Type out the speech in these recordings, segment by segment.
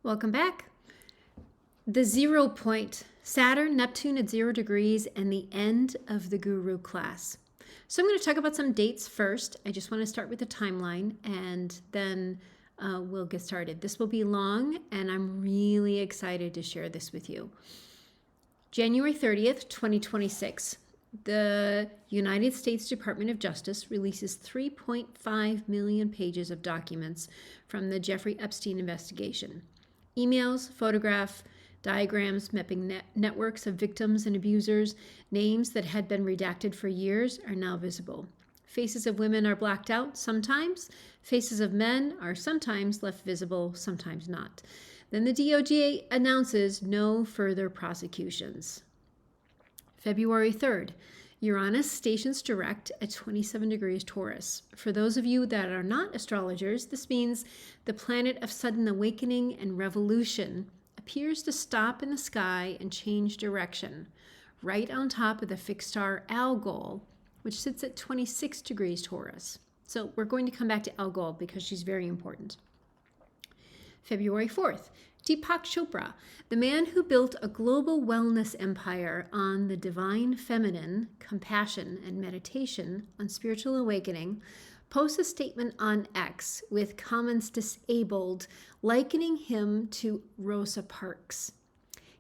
Welcome back. The 0 point, Saturn, Neptune at 0 degrees, and the end of the Guru class. So I'm going to talk about some dates first. I just want to start with the timeline, and then we'll get started. This will be long, and I'm really excited to share this with you. January 30th, 2026. The United States Department of Justice releases 3.5 million pages of documents from the Jeffrey Epstein investigation. Emails, photographs, diagrams mapping networks of victims and abusers, names that had been redacted for years are now visible. Faces of women are blacked out sometimes. Faces of men are sometimes left visible, sometimes not. Then the DOJ announces no further prosecutions. February 3rd, Uranus stations direct at 27 degrees Taurus. For those of you that are not astrologers, this means the planet of sudden awakening and revolution appears to stop in the sky and change direction, right on top of the fixed star Algol, which sits at 26 degrees Taurus. So we're going to come back to Algol because she's very important. February 4th, Deepak Chopra, the man who built a global wellness empire on the divine feminine, compassion, and meditation on spiritual awakening, posts a statement on X with comments disabled, likening him to Rosa Parks.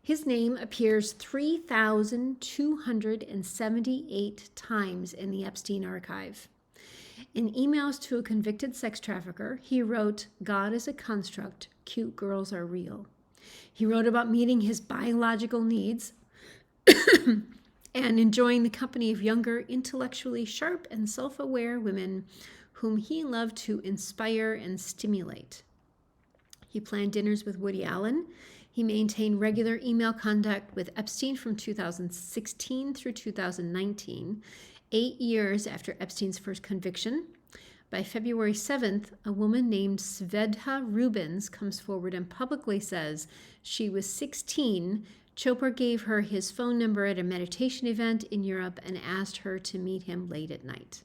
His name appears 3,278 times in the Epstein archive. In emails to a convicted sex trafficker, he wrote, "God is a construct, cute girls are real." He wrote about meeting his biological needs and enjoying the company of younger, intellectually sharp and self-aware women whom he loved to inspire and stimulate. He planned dinners with Woody Allen. He maintained regular email contact with Epstein from 2016 through 2019, 8 years after Epstein's first conviction. By February 7th, a woman named Svedha Rubins comes forward and publicly says she was 16. Chopra gave her his phone number at a meditation event in Europe and asked her to meet him late at night.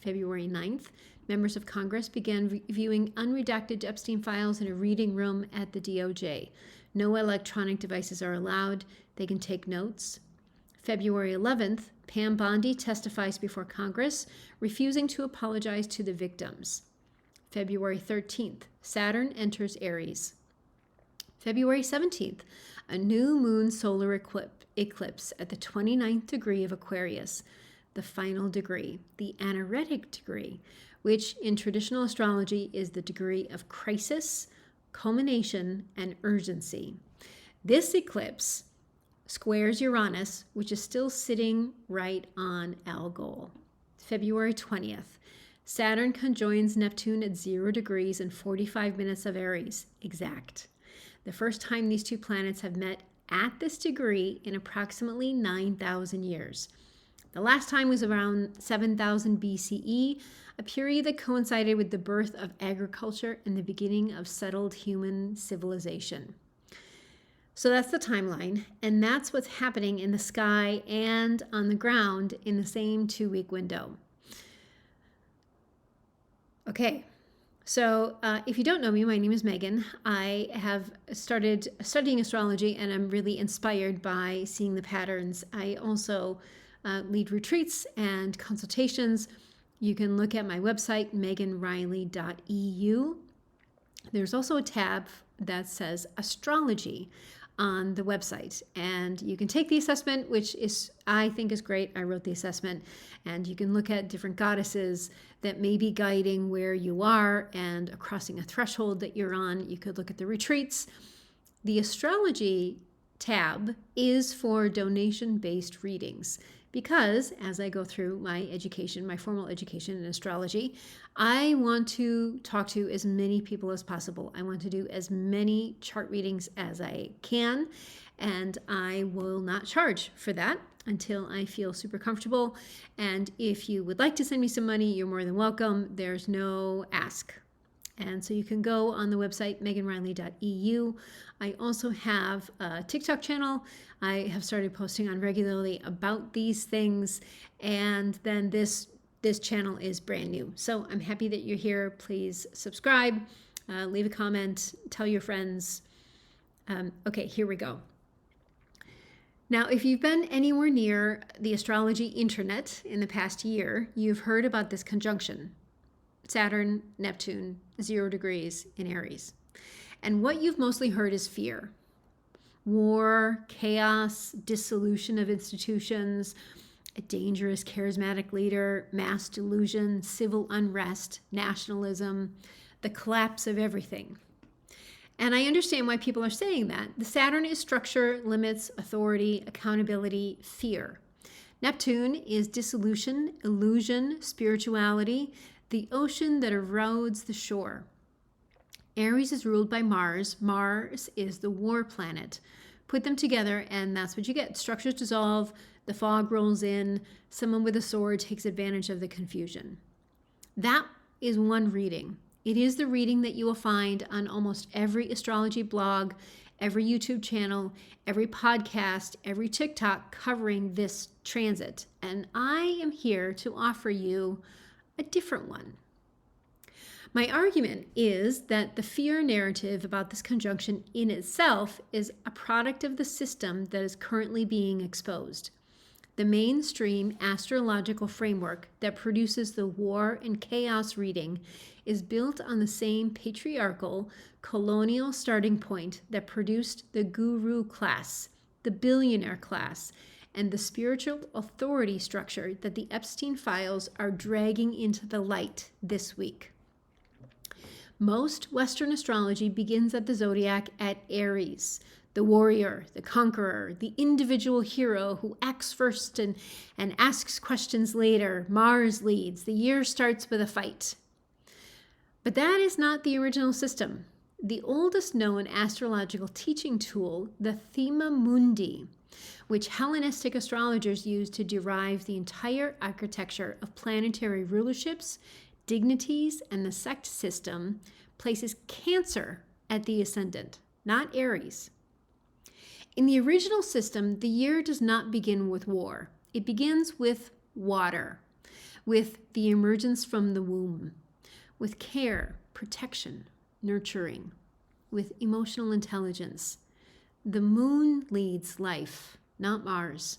February 9th, members of Congress began reviewing unredacted Epstein files in a reading room at the DOJ. No electronic devices are allowed. They can take notes. February 11th, Pam Bondi testifies before Congress, refusing to apologize to the victims. February 13th, Saturn enters Aries. February 17th, a new moon solar eclipse at the 29th degree of Aquarius, the final degree, the anaretic degree, which in traditional astrology is the degree of crisis, culmination, and urgency. This eclipse squares Uranus, which is still sitting right on Algol. February 20th, Saturn conjoins Neptune at 0 degrees and 45 minutes of Aries, exact. The first time these two planets have met at this degree in approximately 9,000 years. The last time was around 7,000 BCE, a period that coincided with the birth of agriculture and the beginning of settled human civilization. So that's the timeline, and that's what's happening in the sky and on the ground in the same 2-week window. Okay, so if you don't know me, my name is Megan. I have started studying astrology, and I'm really inspired by seeing the patterns. I also lead retreats and consultations. You can look at my website, meganriley.eu. There's also a tab that says Astrology on the website, and you can take the assessment, which is, I think, is great. I wrote the assessment, and you can look at different goddesses that may be guiding where you are and crossing a threshold that you're on. You could look at the retreats. The Astrology tab is for donation-based readings, because as I go through my education, my formal education in astrology, I want to talk to as many people as possible. I want to do as many chart readings as I can, and I will not charge for that until I feel super comfortable. And if you would like to send me some money, you're more than welcome. There's no ask. And so you can go on the website, meganriley.eu. I also have a TikTok channel. I have started posting on regularly about these things. And then this channel is brand new. So I'm happy that you're here. Please subscribe. Leave a comment, tell your friends. Okay, here we go. Now, if you've been anywhere near the astrology internet in the past year, you've heard about this conjunction. Saturn, Neptune, 0 degrees in Aries. And what you've mostly heard is fear. War, chaos, dissolution of institutions, a dangerous charismatic leader, mass delusion, civil unrest, nationalism, the collapse of everything. And I understand why people are saying that. The Saturn is structure, limits, authority, accountability, fear. Neptune is dissolution, illusion, spirituality, the ocean that erodes the shore. Aries is ruled by Mars. Mars is the war planet. Put them together and that's what you get. Structures dissolve, the fog rolls in, someone with a sword takes advantage of the confusion. That is one reading. It is the reading that you will find on almost every astrology blog, every YouTube channel, every podcast, every TikTok covering this transit. And I am here to offer you a different one. My argument is that the fear narrative about this conjunction in itself is a product of the system that is currently being exposed. The mainstream astrological framework that produces the war and chaos reading is built on the same patriarchal, colonial starting point that produced the guru class, the billionaire class, and the spiritual authority structure that the Epstein files are dragging into the light this week. Most Western astrology begins at the zodiac at Aries, the warrior, the conqueror, the individual hero who acts first and asks questions later. Mars leads. The year starts with a fight. But that is not the original system. The oldest known astrological teaching tool, the Thema Mundi, which Hellenistic astrologers used to derive the entire architecture of planetary rulerships, dignities, and the sect system, places Cancer at the ascendant, not Aries. In the original system, the year does not begin with war. It begins with water, with the emergence from the womb, with care, protection, nurturing, with emotional intelligence. The moon leads life, not Mars.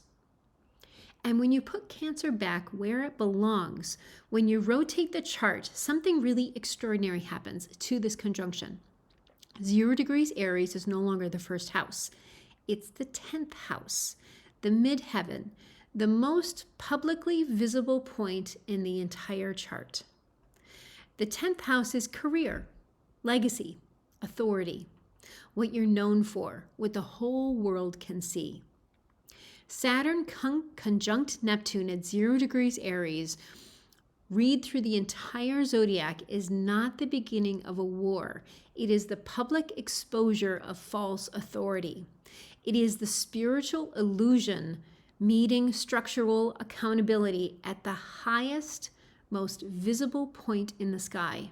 And when you put Cancer back where it belongs, when you rotate the chart, something really extraordinary happens to this conjunction. 0 degrees Aries is no longer the first house. It's the 10th house, the midheaven, the most publicly visible point in the entire chart. The 10th house is career, legacy, authority, what you're known for, what the whole world can see. Saturn conjunct Neptune at 0 degrees Aries, read through the entire zodiac, is not the beginning of a war. It is the public exposure of false authority. It is the spiritual illusion meeting structural accountability at the highest, most visible point in the sky.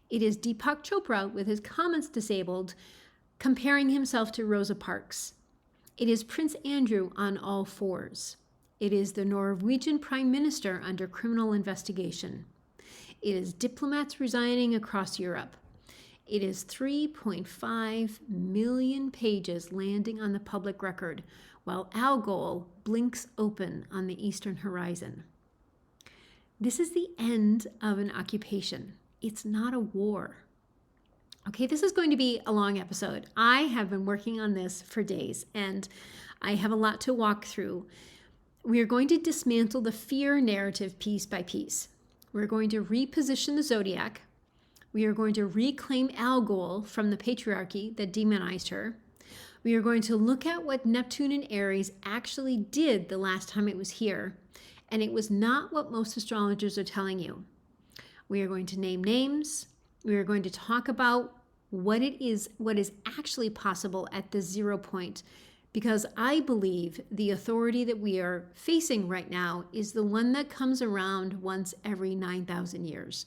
It is Deepak Chopra, with his comments disabled, comparing himself to Rosa Parks. It is Prince Andrew on all fours. It is the Norwegian Prime Minister under criminal investigation. It is diplomats resigning across Europe. It is 3.5 million pages landing on the public record, while Algol blinks open on the eastern horizon. This is the end of an occupation. It's not a war. Okay, this is going to be a long episode. I have been working on this for days, and I have a lot to walk through. We are going to dismantle the fear narrative piece by piece. We're going to reposition the zodiac. We are going to reclaim Algol from the patriarchy that demonized her. We are going to look at what Neptune and Aries actually did the last time it was here, and it was not what most astrologers are telling you. We are going to name names. We are going to talk about what is actually possible at the 0 point, because I believe the authority that we are facing right now is the one that comes around once every 9,000 years.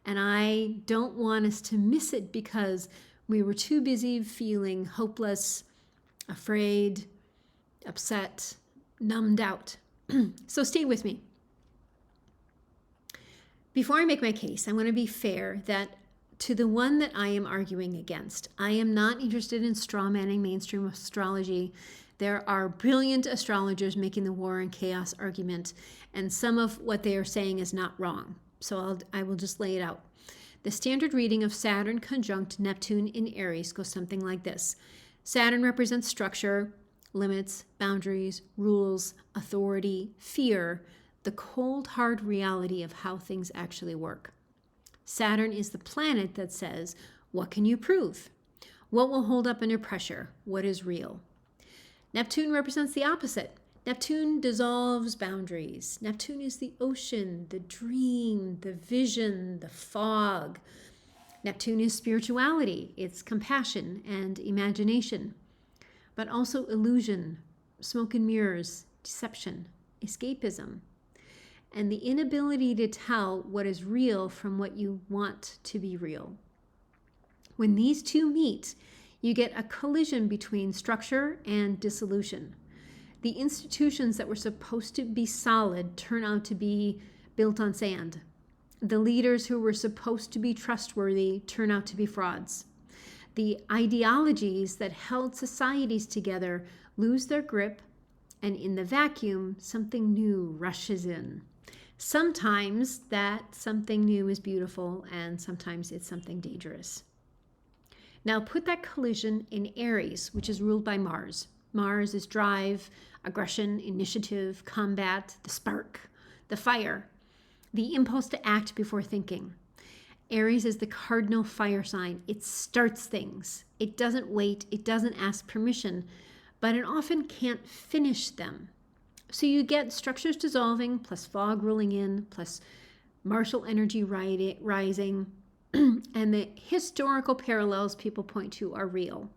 And I don't want us to miss it because we were too busy feeling hopeless, afraid, upset, numbed out. So stay with me. Before I make my case, I want to be fair that to the one that I am arguing against. I am not interested in strawmanning mainstream astrology. There are brilliant astrologers making the war and chaos argument, and some of what they are saying is not wrong. So I will just lay it out. The standard reading of Saturn conjunct Neptune in Aries goes something like this. Saturn represents structure, limits, boundaries, rules, authority, fear, the cold, hard reality of how things actually work. Saturn is the planet that says, what can you prove? What will hold up under pressure? What is real? Neptune represents the opposite. Neptune dissolves boundaries. Neptune is the ocean, the dream, the vision, the fog. Neptune is spirituality. It's compassion and imagination, but also illusion, smoke and mirrors, deception, escapism, and the inability to tell what is real from what you want to be real. When these two meet, you get a collision between structure and dissolution. The institutions that were supposed to be solid turn out to be built on sand. The leaders who were supposed to be trustworthy turn out to be frauds. The ideologies that held societies together lose their grip, and in the vacuum, something new rushes in. Sometimes that something new is beautiful, and sometimes it's something dangerous. Now put that collision in Aries, which is ruled by Mars. Mars is drive, aggression, initiative, combat, the spark, the fire, the impulse to act before thinking. Aries is the cardinal fire sign. It starts things. It doesn't wait. It doesn't ask permission, but it often can't finish them. So you get structures dissolving, plus fog rolling in, plus martial energy rising, and the historical parallels people point to are real.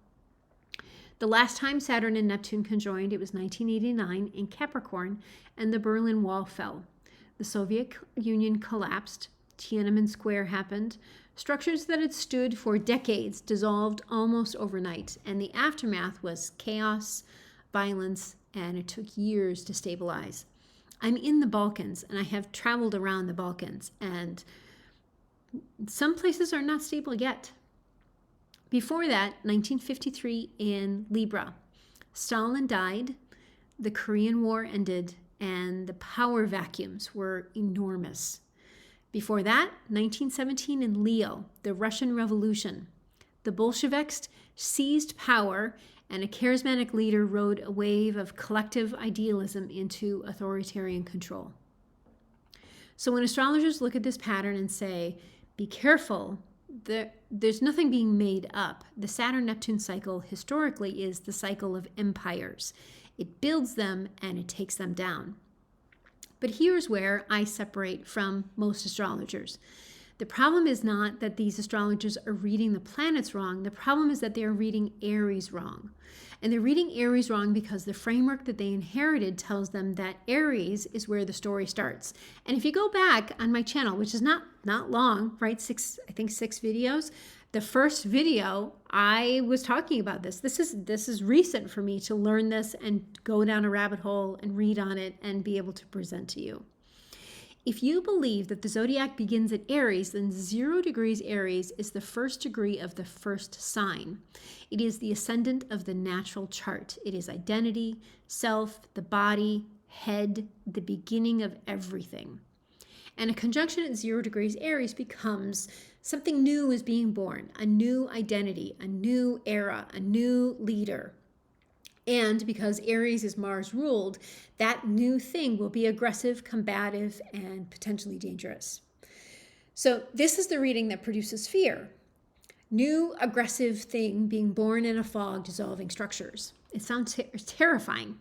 The last time Saturn and Neptune conjoined, it was 1989 in Capricorn, and the Berlin Wall fell. The Soviet Union collapsed. Tiananmen Square happened. Structures that had stood for decades dissolved almost overnight, and the aftermath was chaos, violence, and it took years to stabilize. I'm in the Balkans, and I have traveled around the Balkans, and some places are not stable yet. Before that, 1953 in Libra, Stalin died, the Korean War ended, and the power vacuums were enormous. Before that, 1917 in Leo, the Russian Revolution. The Bolsheviks seized power, and a charismatic leader rode a wave of collective idealism into authoritarian control. So when astrologers look at this pattern and say, be careful, there's nothing being made up. The Saturn-Neptune cycle historically is the cycle of empires. It builds them and it takes them down. But here's where I separate from most astrologers. The problem is not that these astrologers are reading the planets wrong. The problem is that they're reading Aries wrong. And they're reading Aries wrong because the framework that they inherited tells them that Aries is where the story starts. And if you go back on my channel, which is not long, right? I think six videos. The first video, I was talking about this. This is recent for me to learn this and go down a rabbit hole and read on it and be able to present to you. If you believe that the zodiac begins at Aries, then 0 degrees Aries is the first degree of the first sign. It is the ascendant of the natural chart. It is identity, self, the body, head, the beginning of everything. And a conjunction at 0 degrees Aries becomes something new is being born, a new identity, a new era, a new leader. And because Aries is Mars ruled, that new thing will be aggressive, combative, and potentially dangerous. So this is the reading that produces fear. New aggressive thing being born in a fog, dissolving structures. It sounds terrifying.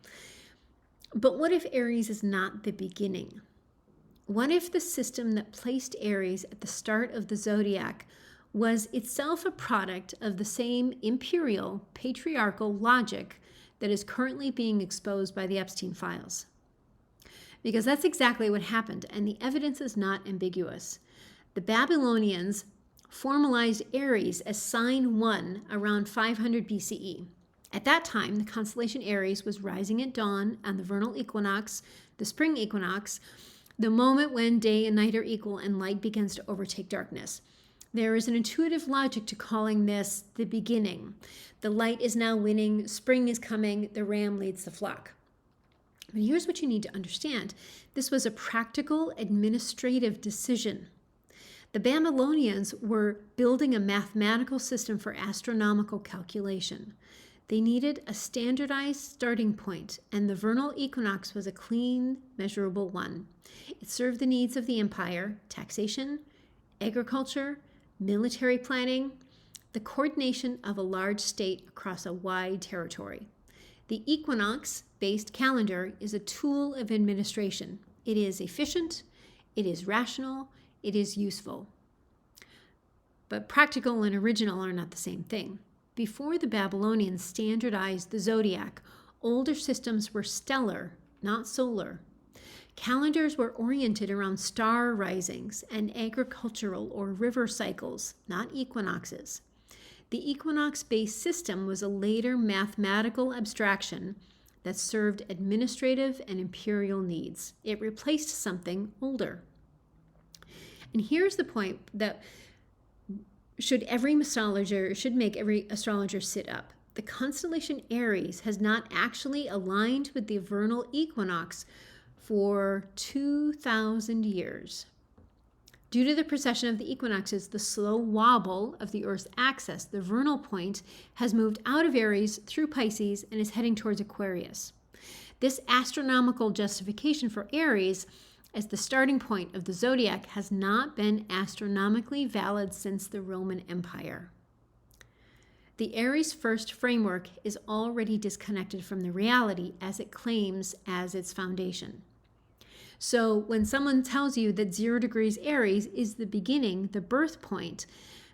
But what if Aries is not the beginning? What if the system that placed Aries at the start of the zodiac was itself a product of the same imperial, patriarchal logic that is currently being exposed by the Epstein files? Because that's exactly what happened, and the evidence is not ambiguous. The Babylonians formalized Aries as sign 1 around 500 BCE. At that time, the constellation Aries was rising at dawn on the vernal equinox, the spring equinox, the moment when day and night are equal and light begins to overtake darkness. There is an intuitive logic to calling this the beginning. The light is now winning, spring is coming, the ram leads the flock. But here's what you need to understand. This was a practical administrative decision. The Babylonians were building a mathematical system for astronomical calculation. They needed a standardized starting point, and the vernal equinox was a clean, measurable one. It served the needs of the empire, taxation, agriculture, military planning, the coordination of a large state across a wide territory. The equinox-based calendar is a tool of administration. It is efficient, it is rational, it is useful. But practical and original are not the same thing. Before the Babylonians standardized the zodiac, older systems were stellar, not solar. Calendars were oriented around star risings and agricultural or river cycles, not equinoxes. The equinox-based system was a later mathematical abstraction that served administrative and imperial needs. It replaced something older. And here's the point that should make every astrologer sit up. The constellation Aries has not actually aligned with the vernal equinox for 2,000 years. Due to the precession of the equinoxes, the slow wobble of the Earth's axis, the vernal point has moved out of Aries through Pisces and is heading towards Aquarius. This astronomical justification for Aries as the starting point of the zodiac has not been astronomically valid since the Roman Empire. The Aries first framework is already disconnected from the reality as it claims as its foundation. So when someone tells you that 0 degrees Aries is the beginning, the birth point,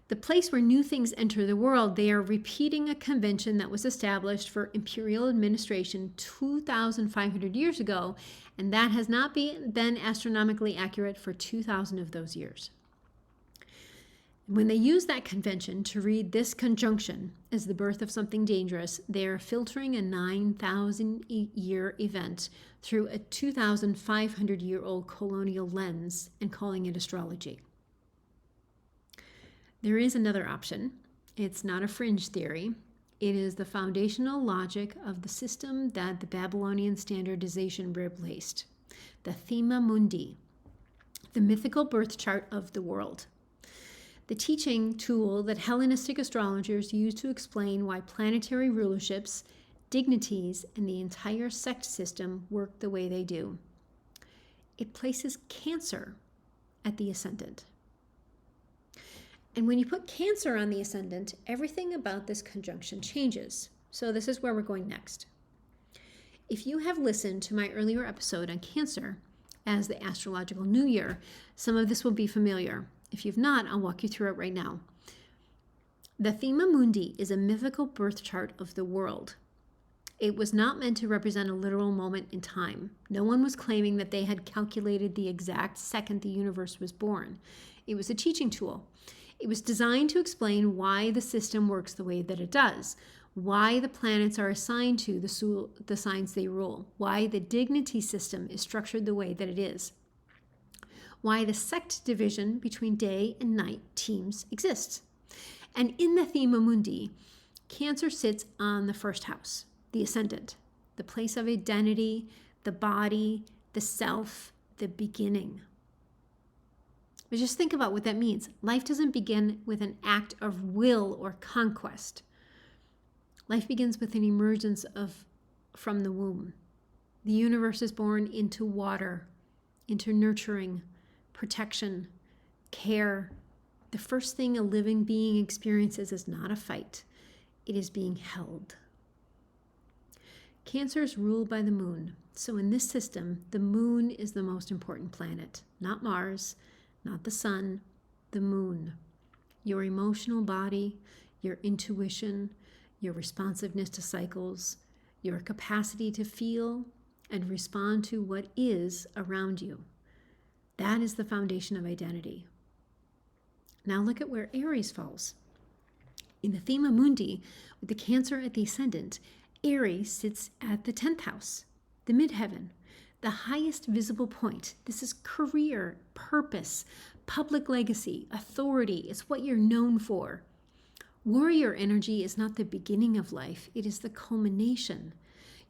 the place where new things enter the world, they are repeating a convention that was established for imperial administration 2,500 years ago, and that has not been astronomically accurate for 2,000 of those years. When they use that convention to read this conjunction as the birth of something dangerous, they are filtering a 9,000-year event through a 2,500-year-old colonial lens and calling it astrology. There is another option. It's not a fringe theory. It is the foundational logic of the system that the Babylonian standardization replaced, the Thema Mundi, the mythical birth chart of the world. The teaching tool that Hellenistic astrologers used to explain why planetary rulerships, dignities, and the entire sect system work the way they do. It places Cancer at the ascendant. And when you put Cancer on the ascendant, everything about this conjunction changes. So this is where we're going next. If you have listened to my earlier episode on Cancer as the astrological new year, some of this will be familiar. If you've not, I'll walk you through it right now. The Thema Mundi is a mythical birth chart of the world. It was not meant to represent a literal moment in time. No one was claiming that they had calculated the exact second the universe was born. It was a teaching tool. It was designed to explain why the system works the way that it does, why the planets are assigned to the signs they rule, why the dignity system is structured the way that it is, why the sect division between day and night teams exists. And in the Thema Mundi, Cancer sits on the first house, the ascendant, the place of identity, the body, the self, the beginning. But just think about what that means. Life doesn't begin with an act of will or conquest. Life begins with an emergence from the womb. The universe is born into water, into nurturing, protection, care. The first thing a living being experiences is not a fight. It is being held. Cancer is ruled by the moon. So in this system, the moon is the most important planet, not Mars, not the sun, the moon. Your emotional body, your intuition, your responsiveness to cycles, your capacity to feel and respond to what is around you. That is the foundation of identity. Now look at where Aries falls. In the Thema Mundi, with the Cancer at the ascendant, Aries sits at the 10th house, the midheaven, the highest visible point. This is career, purpose, public legacy, authority. It's what you're known for. Warrior energy is not the beginning of life. It is the culmination.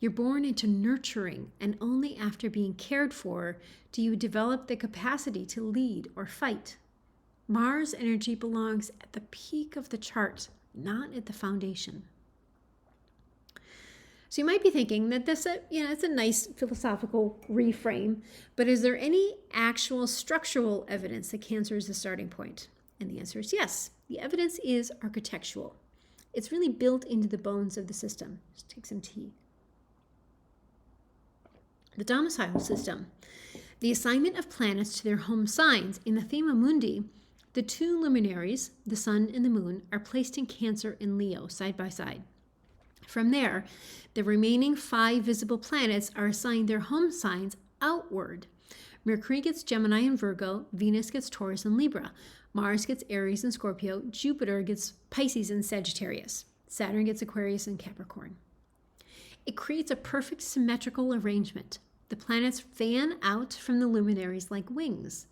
You're born into nurturing, and only after being cared for do you develop the capacity to lead or fight. Mars energy belongs at the peak of the chart, not at the foundation. So you might be thinking that this, it's a nice philosophical reframe, but is there any actual structural evidence that Cancer is the starting point? And the answer is yes. The evidence is architectural. It's really built into the bones of the system. Just take some tea. The domicile system. The assignment of planets to their home signs. In the Thema Mundi, the two luminaries, the Sun and the Moon, are placed in Cancer and Leo, side by side. From there, the remaining 5 visible planets are assigned their home signs outward. Mercury gets Gemini and Virgo, Venus gets Taurus and Libra, Mars gets Aries and Scorpio, Jupiter gets Pisces and Sagittarius, Saturn gets Aquarius and Capricorn. It creates a perfect symmetrical arrangement. The planets fan out from the luminaries like wings.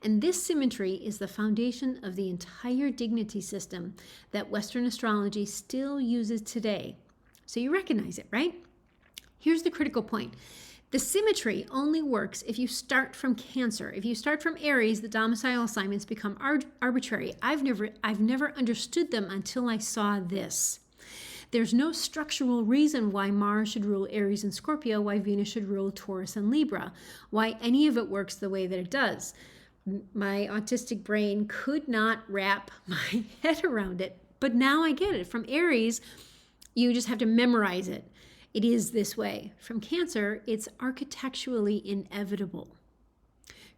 And this symmetry is the foundation of the entire dignity system that Western astrology still uses today. So you recognize it, right? Here's the critical point. The symmetry only works if you start from Cancer. If you start from Aries, the domicile assignments become arbitrary. I've never understood them until I saw this. There's no structural reason why Mars should rule Aries and Scorpio, why Venus should rule Taurus and Libra, why any of it works the way that it does. My autistic brain could not wrap my head around it, but now I get it. From Aries, you just have to memorize it. It is this way. From Cancer, it's architecturally inevitable.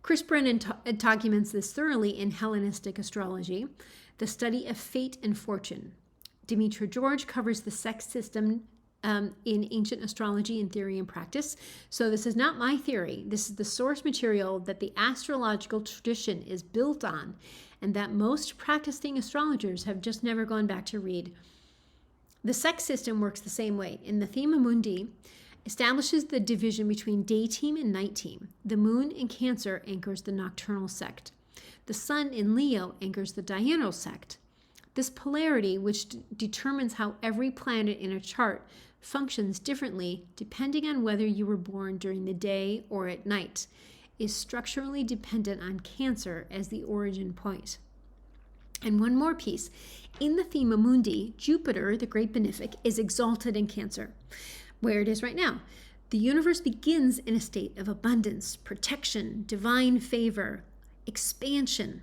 Chris Brennan documents this thoroughly in Hellenistic Astrology, the study of fate and fortune. Demetra George covers the sex system in ancient astrology in theory and practice. So this is not my theory. This is the source material that the astrological tradition is built on, and that most practicing astrologers have just never gone back to read. The sex system works the same way. In the Thema Mundi, establishes the division between day team and night team. The moon in Cancer anchors the nocturnal sect. The sun in Leo anchors the diurnal sect. This polarity, which determines how every planet in a chart functions differently depending on whether you were born during the day or at night, is structurally dependent on Cancer as the origin point. And one more piece. In the Thema Mundi, Jupiter, the great benefic, is exalted in Cancer, where it is right now. The universe begins in a state of abundance, protection, divine favor, expansion,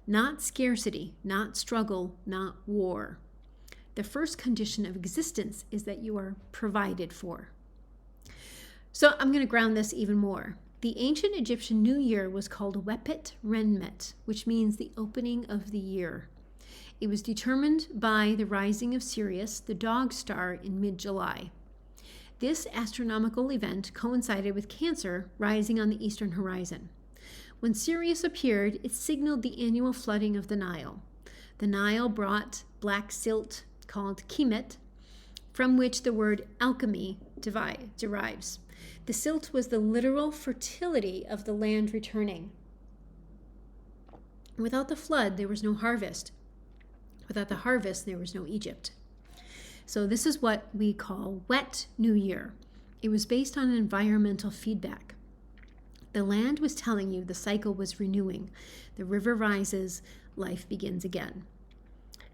not scarcity, not struggle, not war. The first condition of existence is that you are provided for. So I'm going to ground this even more. The ancient Egyptian New Year was called Wepet Renmet, which means the opening of the year. It was determined by the rising of Sirius, the dog star, in mid-July. This astronomical event coincided with Cancer rising on the eastern horizon. When Sirius appeared, it signaled the annual flooding of the Nile. The Nile brought black silt called Kemet, from which the word alchemy derives. The silt was the literal fertility of the land returning. Without the flood, there was no harvest. Without the harvest, there was no Egypt. So this is what we call Wet New Year. It was based on environmental feedback. The land was telling you the cycle was renewing. The river rises, life begins again.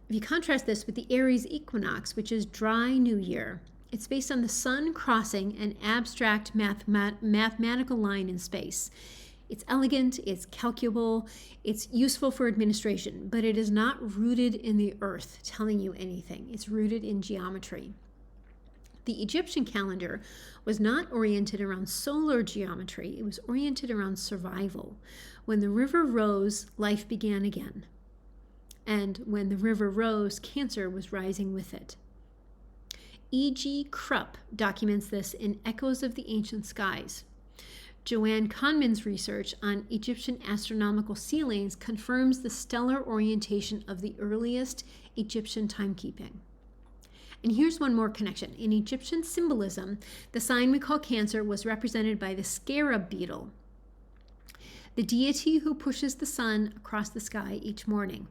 If you contrast this with the Aries equinox, which is Dry New Year, it's based on the sun crossing an abstract mathematical line in space. It's elegant, it's calculable, it's useful for administration, but it is not rooted in the earth telling you anything. It's rooted in geometry. The Egyptian calendar was not oriented around solar geometry. It was oriented around survival. When the river rose, life began again. And when the river rose, Cancer was rising with it. E.G. Krupp documents this in Echoes of the Ancient Skies. Joanne Conman's research on Egyptian astronomical ceilings confirms the stellar orientation of the earliest Egyptian timekeeping. And here's one more connection. In Egyptian symbolism, the sign we call Cancer was represented by the scarab beetle, the deity who pushes the sun across the sky each morning.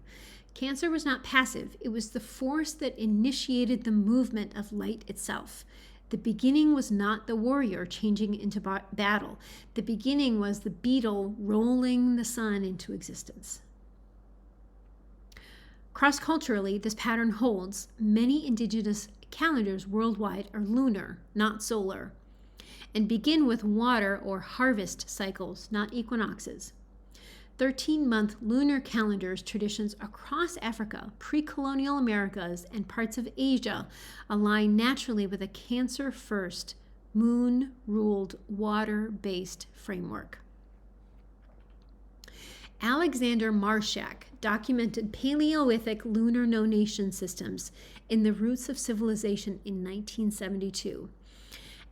Cancer was not passive. It was the force that initiated the movement of light itself. The beginning was not the warrior changing into battle. The beginning was the beetle rolling the sun into existence. Cross-culturally, this pattern holds. Many indigenous calendars worldwide are lunar, not solar, and begin with water or harvest cycles, not equinoxes. 13-month lunar calendars traditions across Africa, pre-colonial Americas, and parts of Asia align naturally with a Cancer-first, moon-ruled, water-based framework. Alexander Marshak documented Paleolithic lunar nonation systems in the Roots of Civilization in 1972.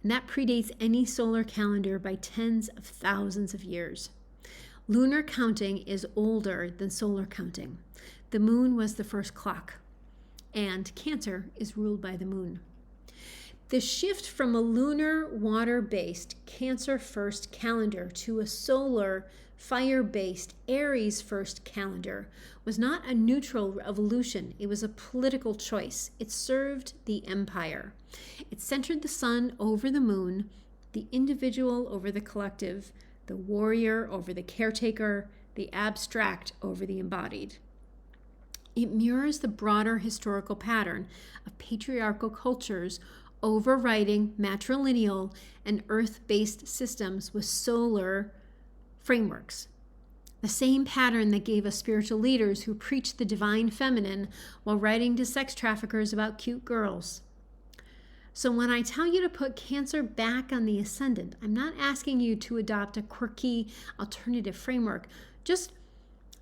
And that predates any solar calendar by tens of thousands of years. Lunar counting is older than solar counting. The moon was the first clock, and Cancer is ruled by the moon. The shift from a lunar, water-based, Cancer-first calendar to a solar, fire-based, Aries-first calendar was not a neutral evolution. It was a political choice. It served the empire. It centered the sun over the moon, the individual over the collective, the warrior over the caretaker, the abstract over the embodied. It mirrors the broader historical pattern of patriarchal cultures overriding matrilineal and earth-based systems with solar frameworks. The same pattern that gave us spiritual leaders who preached the divine feminine while writing to sex traffickers about cute girls. So when I tell you to put Cancer back on the ascendant, I'm not asking you to adopt a quirky alternative framework. Just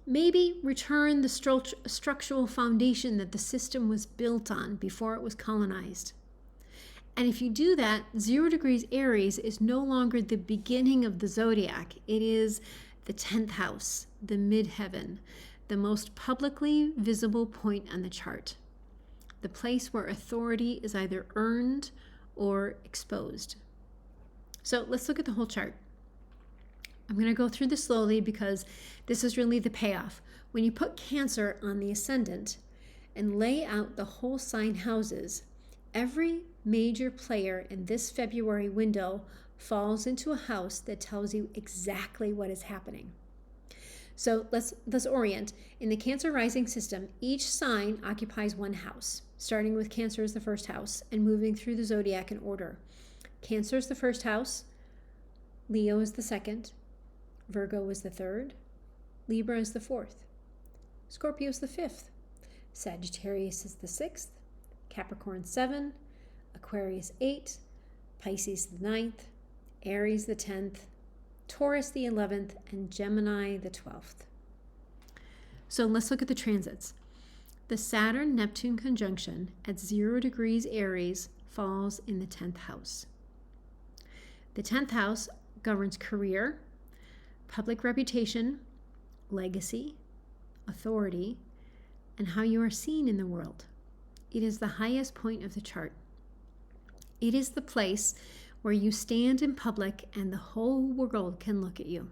maybe return the structural foundation that the system was built on before it was colonized. And if you do that, 0 degrees Aries is no longer the beginning of the zodiac. It is the 10th house, the midheaven, the most publicly visible point on the chart. The place where authority is either earned or exposed. So let's look at the whole chart. I'm going to go through this slowly because this is really the payoff. When you put Cancer on the ascendant and lay out the whole sign houses, every major player in this February window falls into a house that tells you exactly what is happening. So let's orient. In the Cancer rising system, each sign occupies one house, starting with Cancer as the first house and moving through the zodiac in order. Cancer is the first house, Leo is the second, Virgo is the third, Libra is the fourth, Scorpio is the fifth, Sagittarius is the sixth, Capricorn 7, Aquarius 8, Pisces the 9th, Aries the 10th, Taurus the 11th, and Gemini the 12th. So let's look at the transits. The Saturn Neptune conjunction at 0 degrees Aries falls in the 10th house. The 10th house governs career, public reputation, legacy, authority, and how you are seen in the world. It is the highest point of the chart. It is the place where you stand in public and the whole world can look at you.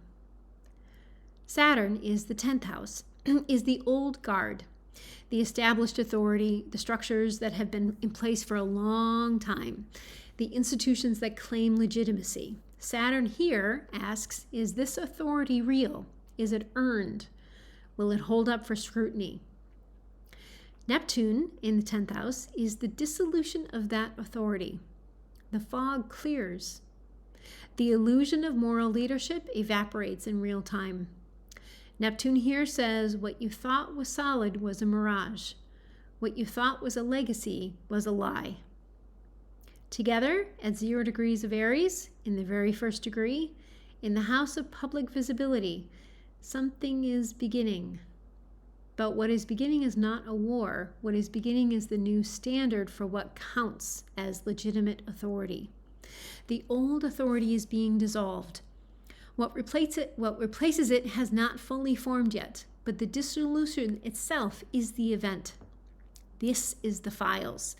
Saturn is the 10th house, is the old guard, the established authority, the structures that have been in place for a long time, the institutions that claim legitimacy. Saturn here asks, is this authority real? Is it earned? Will it hold up for scrutiny? Neptune in the 10th house is the dissolution of that authority. The fog clears. The illusion of moral leadership evaporates in real time. Neptune here says what you thought was solid was a mirage. What you thought was a legacy was a lie. Together, at 0 degrees of Aries, in the very first degree, in the house of public visibility, something is beginning. But what is beginning is not a war. What is beginning is the new standard for what counts as legitimate authority. The old authority is being dissolved. What replaces it has not fully formed yet, but the dissolution itself is the event. This is the files.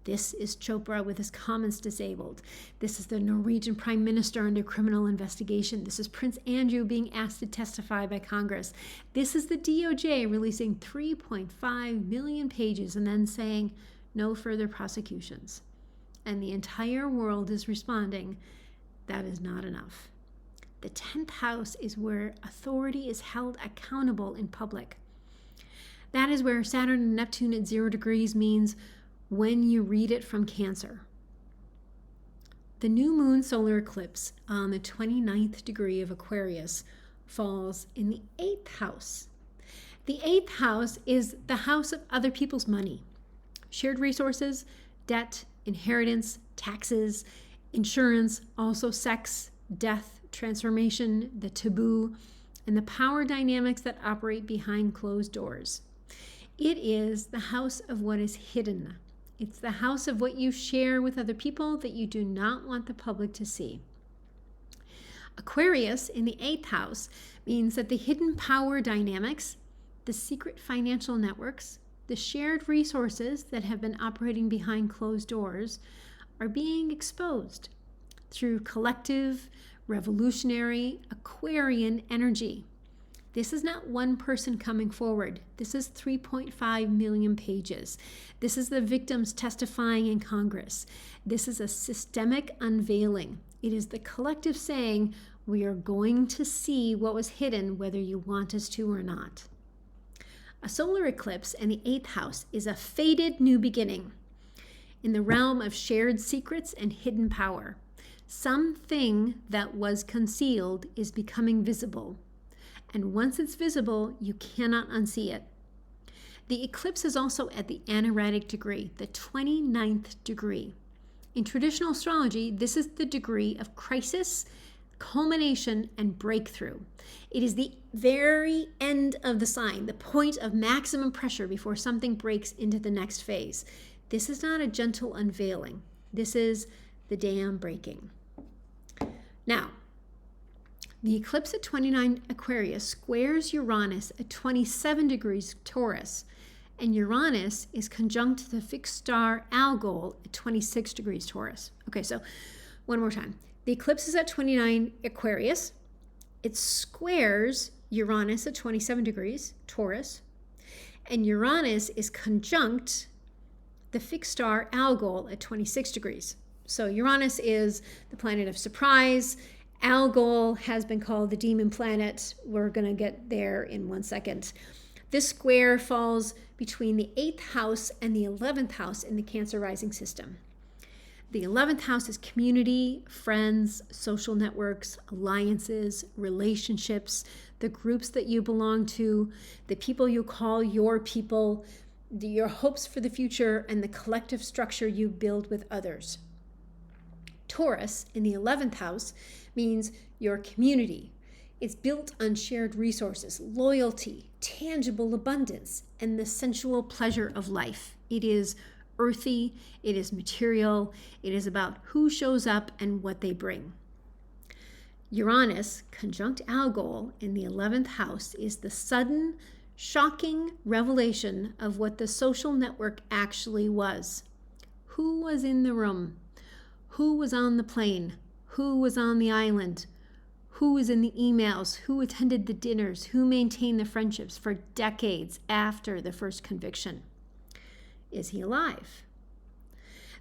This is Chopra with his comments disabled. This is the Norwegian Prime Minister under criminal investigation. This is Prince Andrew being asked to testify by Congress. This is the DOJ releasing 3.5 million pages and then saying no further prosecutions. And the entire world is responding, that is not enough. The 10th house is where authority is held accountable in public. That is where Saturn and Neptune at 0 degrees means when you read it from Cancer. The new moon solar eclipse on the 29th degree of Aquarius falls in the 8th house. The 8th house is the house of other people's money, shared resources, debt, inheritance, taxes, insurance, also sex, death, transformation, the taboo, and the power dynamics that operate behind closed doors. It is the house of what is hidden. It's the house of what you share with other people that you do not want the public to see. Aquarius in the 8th house means that the hidden power dynamics, the secret financial networks, the shared resources that have been operating behind closed doors are being exposed through collective, revolutionary, Aquarian energy. This is not one person coming forward. This is 3.5 million pages. This is the victims testifying in Congress. This is a systemic unveiling. It is the collective saying, we are going to see what was hidden, whether you want us to or not. A solar eclipse in the 8th house is a fated new beginning in the realm of shared secrets and hidden power. Something that was concealed is becoming visible. And once it's visible, you cannot unsee it. The eclipse is also at the anaretic degree, the 29th degree. In traditional astrology, this is the degree of crisis, culmination, and breakthrough. It is the very end of the sign, the point of maximum pressure before something breaks into the next phase. This is not a gentle unveiling. This is the dam breaking. Now, the eclipse at 29 Aquarius squares Uranus at 27 degrees Taurus, and Uranus is conjunct the fixed star Algol at 26 degrees Taurus. Okay, so one more time. The eclipse is at 29 Aquarius. It squares Uranus at 27 degrees Taurus, and Uranus is conjunct the fixed star Algol at 26 degrees. So Uranus is the planet of surprise. Algol has been called the demon planet. We're going to get there in 1 second. This square falls between the 8th house and the 11th house in the Cancer rising system. The 11th house is community, friends, social networks, alliances, relationships, the groups that you belong to, the people you call your people, your hopes for the future, and the collective structure you build with others. Taurus in the 11th house means your community. It's built on shared resources, loyalty, tangible abundance, and the sensual pleasure of life. It is earthy, it is material, it is about who shows up and what they bring. Uranus, conjunct Algol in the 11th house, is the sudden, shocking revelation of what the social network actually was. Who was in the room? Who was on the plane? Who was on the island? Who was in the emails? Who attended the dinners? Who maintained the friendships for decades after the first conviction? Is he alive?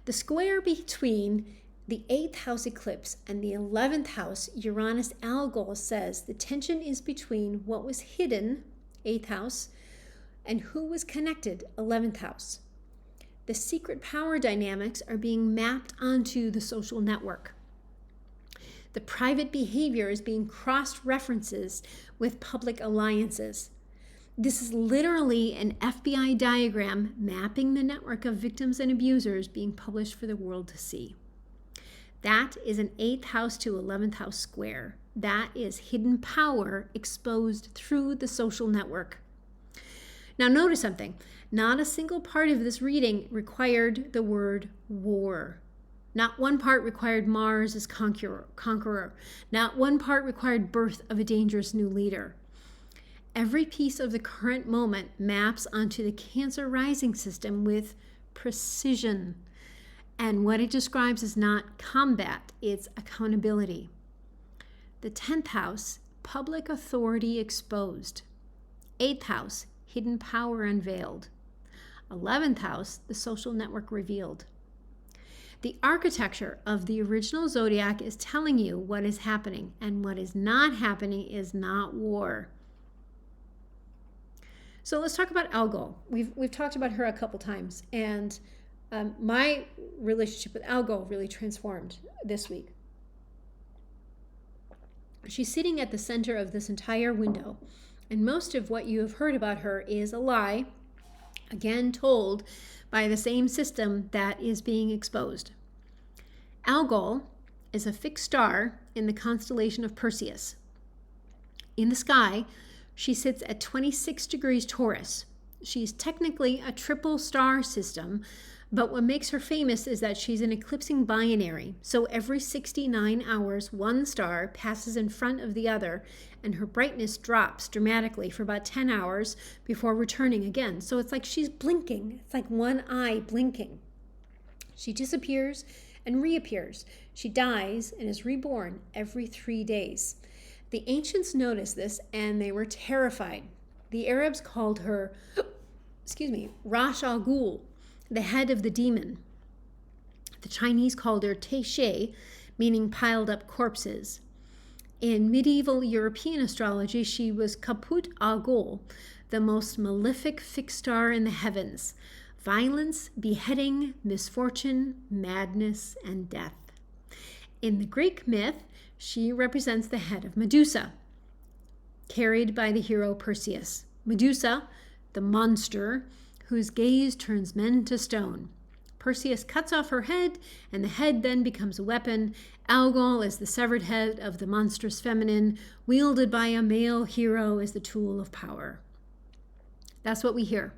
The square between the 8th house eclipse and the 11th house Uranus Algol says the tension is between what was hidden, 8th house, and who was connected, 11th house. The secret power dynamics are being mapped onto the social network. The private behavior is being cross-referenced with public alliances. This is literally an FBI diagram mapping the network of victims and abusers being published for the world to see. That is an 8th house to 11th house square. That is hidden power exposed through the social network. Now notice something. Not a single part of this reading required the word war. Not one part required Mars as conqueror. Not one part required birth of a dangerous new leader. Every piece of the current moment maps onto the Cancer rising system with precision. And what it describes is not combat, it's accountability. The 10th house, public authority exposed. 8th house, hidden power unveiled. 11th house, the social network revealed. The architecture of the original zodiac is telling you what is happening, and what is not happening is not war. So let's talk about Algol. We've talked about her a couple times, and my relationship with Algol really transformed this week. She's sitting at the center of this entire window, and most of what you have heard about her is a lie, again told by the same system that is being exposed. Algol is a fixed star in the constellation of Perseus. In the sky, she sits at 26 degrees Taurus. She's technically a triple star system, but what makes her famous is that she's an eclipsing binary. So every 69 hours, one star passes in front of the other, and her brightness drops dramatically for about 10 hours before returning again. So it's like she's blinking. It's like one eye blinking. She disappears and reappears. She dies and is reborn every 3 days. The ancients noticed this and they were terrified. The Arabs called her, Rash al Ghul, the head of the demon. The Chinese called her Teishe, meaning piled up corpses. In medieval European astrology, she was Kaput al Ghul, the most malefic fixed star in the heavens. Violence, beheading, misfortune, madness, and death. In the Greek myth, she represents the head of Medusa, carried by the hero Perseus. Medusa, the monster, whose gaze turns men to stone. Perseus cuts off her head, and the head then becomes a weapon. Algol is the severed head of the monstrous feminine, wielded by a male hero as the tool of power. That's what we hear.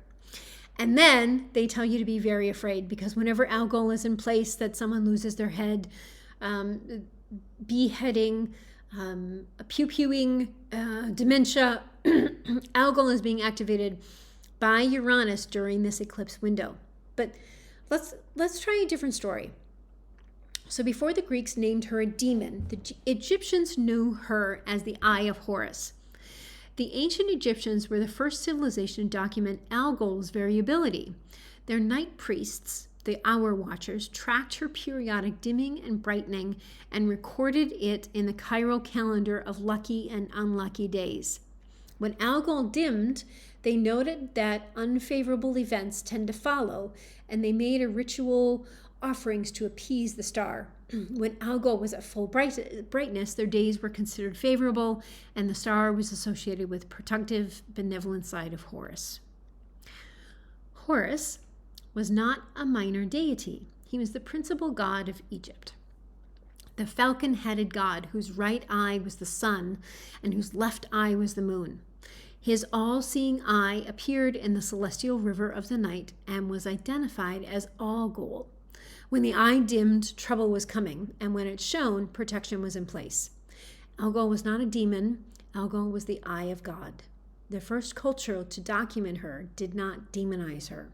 And then they tell you to be very afraid, because whenever Algol is in place, that someone loses their head, beheading, pew-pewing, dementia, Algol is being activated by Uranus during this eclipse window. But let's try a different story. So before the Greeks named her a demon, the Egyptians knew her as the Eye of Horus. The ancient Egyptians were the first civilization to document Algol's variability. Their night priests, the hour watchers, tracked her periodic dimming and brightening and recorded it in the chiral calendar of lucky and unlucky days. When Algol dimmed, they noted that unfavorable events tend to follow, and they made a ritual offerings to appease the star. When Algol was at full brightness, their days were considered favorable, and the star was associated with protective, benevolent side of Horus. Horus was not a minor deity. He was the principal god of Egypt, the falcon-headed god whose right eye was the sun and whose left eye was the moon. His all-seeing eye appeared in the celestial river of the night and was identified as Algol. When the eye dimmed, trouble was coming, and when it shone, protection was in place. Algol was not a demon. Algol was the eye of God. The first culture to document her did not demonize her.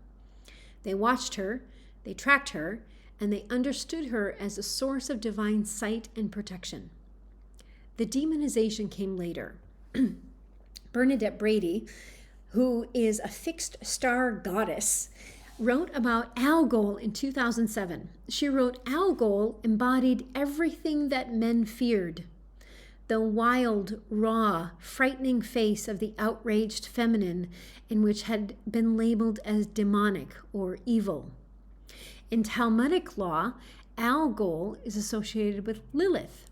They watched her, they tracked her, and they understood her as a source of divine sight and protection. The demonization came later. Bernadette Brady, who is a fixed star goddess, wrote about Algol in 2007. She wrote, Algol embodied everything that men feared. The wild, raw, frightening face of the outraged feminine, in which had been labeled as demonic or evil. In Talmudic law, Algol is associated with Lilith.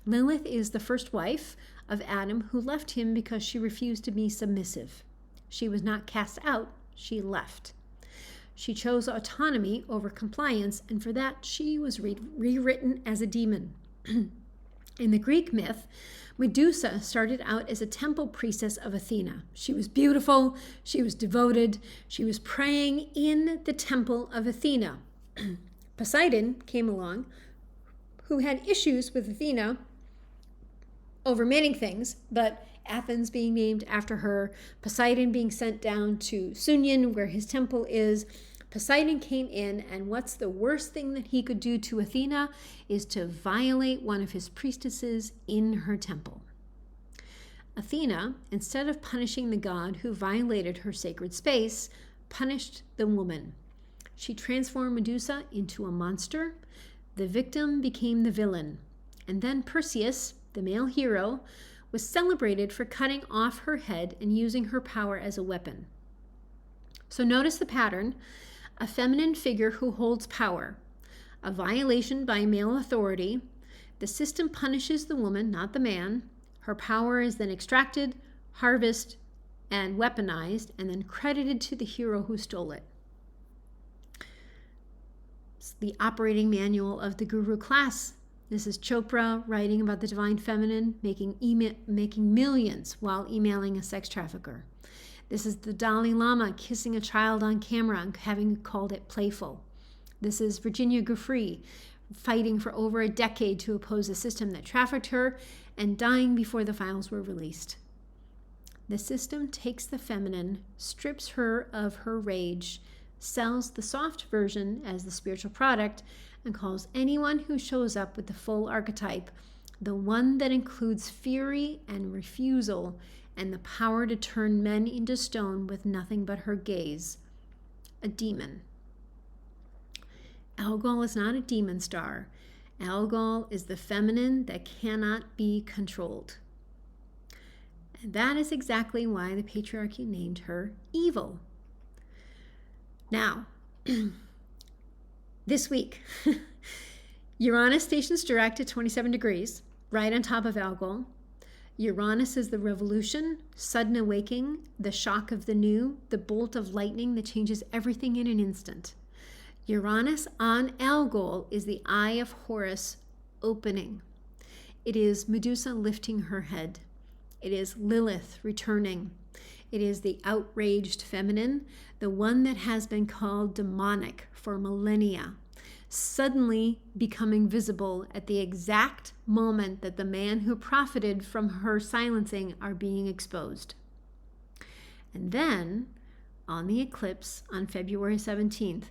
Lilith is the first wife of Adam, who left him because she refused to be submissive. She was not cast out, she left. She chose autonomy over compliance, and for that she was rewritten as a demon. In the Greek myth, Medusa started out as a temple priestess of Athena. She was beautiful, she was devoted, she was praying in the temple of Athena. Poseidon came along, who had issues with Athena over many things, but Athens being named after her, Poseidon being sent down to Sunyan, where his temple is, Poseidon came in, and what's the worst thing that he could do to Athena is to violate one of his priestesses in her temple. Athena, instead of punishing the god who violated her sacred space, punished the woman. She transformed Medusa into a monster. The victim became the villain. And then Perseus, the male hero, was celebrated for cutting off her head and using her power as a weapon. So notice the pattern: a feminine figure who holds power, a violation by male authority. The system punishes the woman, not the man. Her power is then extracted, harvested, and weaponized, and then credited to the hero who stole it. It's the operating manual of the guru class. This is Chopra writing about the divine feminine, making millions while emailing a sex trafficker. This is the Dalai Lama kissing a child on camera and having called it playful. This is Virginia Giuffre fighting for over a decade to oppose a system that trafficked her and dying before the files were released. The system takes the feminine, strips her of her rage, sells the soft version as the spiritual product, and calls anyone who shows up with the full archetype, the one that includes fury and refusal and the power to turn men into stone with nothing but her gaze, a demon. Algol is not a demon star. Algol is the feminine that cannot be controlled. And that is exactly why the patriarchy named her evil. Now, this week, Uranus stations direct at 27 degrees, right on top of Algol. Uranus is the revolution, sudden awakening, the shock of the new, the bolt of lightning that changes everything in an instant. Uranus on Algol is the eye of Horus opening. It is Medusa lifting her head. It is Lilith returning. It is the outraged feminine, the one that has been called demonic for millennia, suddenly becoming visible at the exact moment that the man who profited from her silencing are being exposed. And then, on the eclipse on February 17th,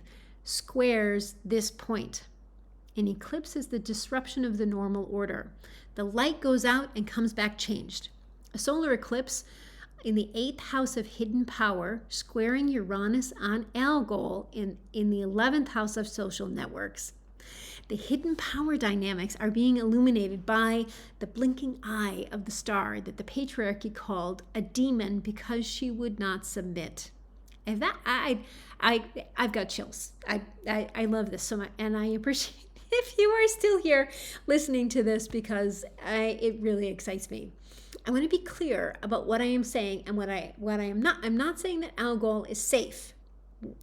squares this point. An eclipse is the disruption of the normal order. The light goes out and comes back changed. A solar eclipse in the 8th house of hidden power, squaring Uranus on Algol in the 11th house of social networks. The hidden power dynamics are being illuminated by the blinking eye of the star that the patriarchy called a demon because she would not submit. And that I've got chills. I love this so much, and I appreciate if you are still here listening to this because it really excites me. I want to be clear about what I am saying and what I am not. I'm not saying that Algol is safe.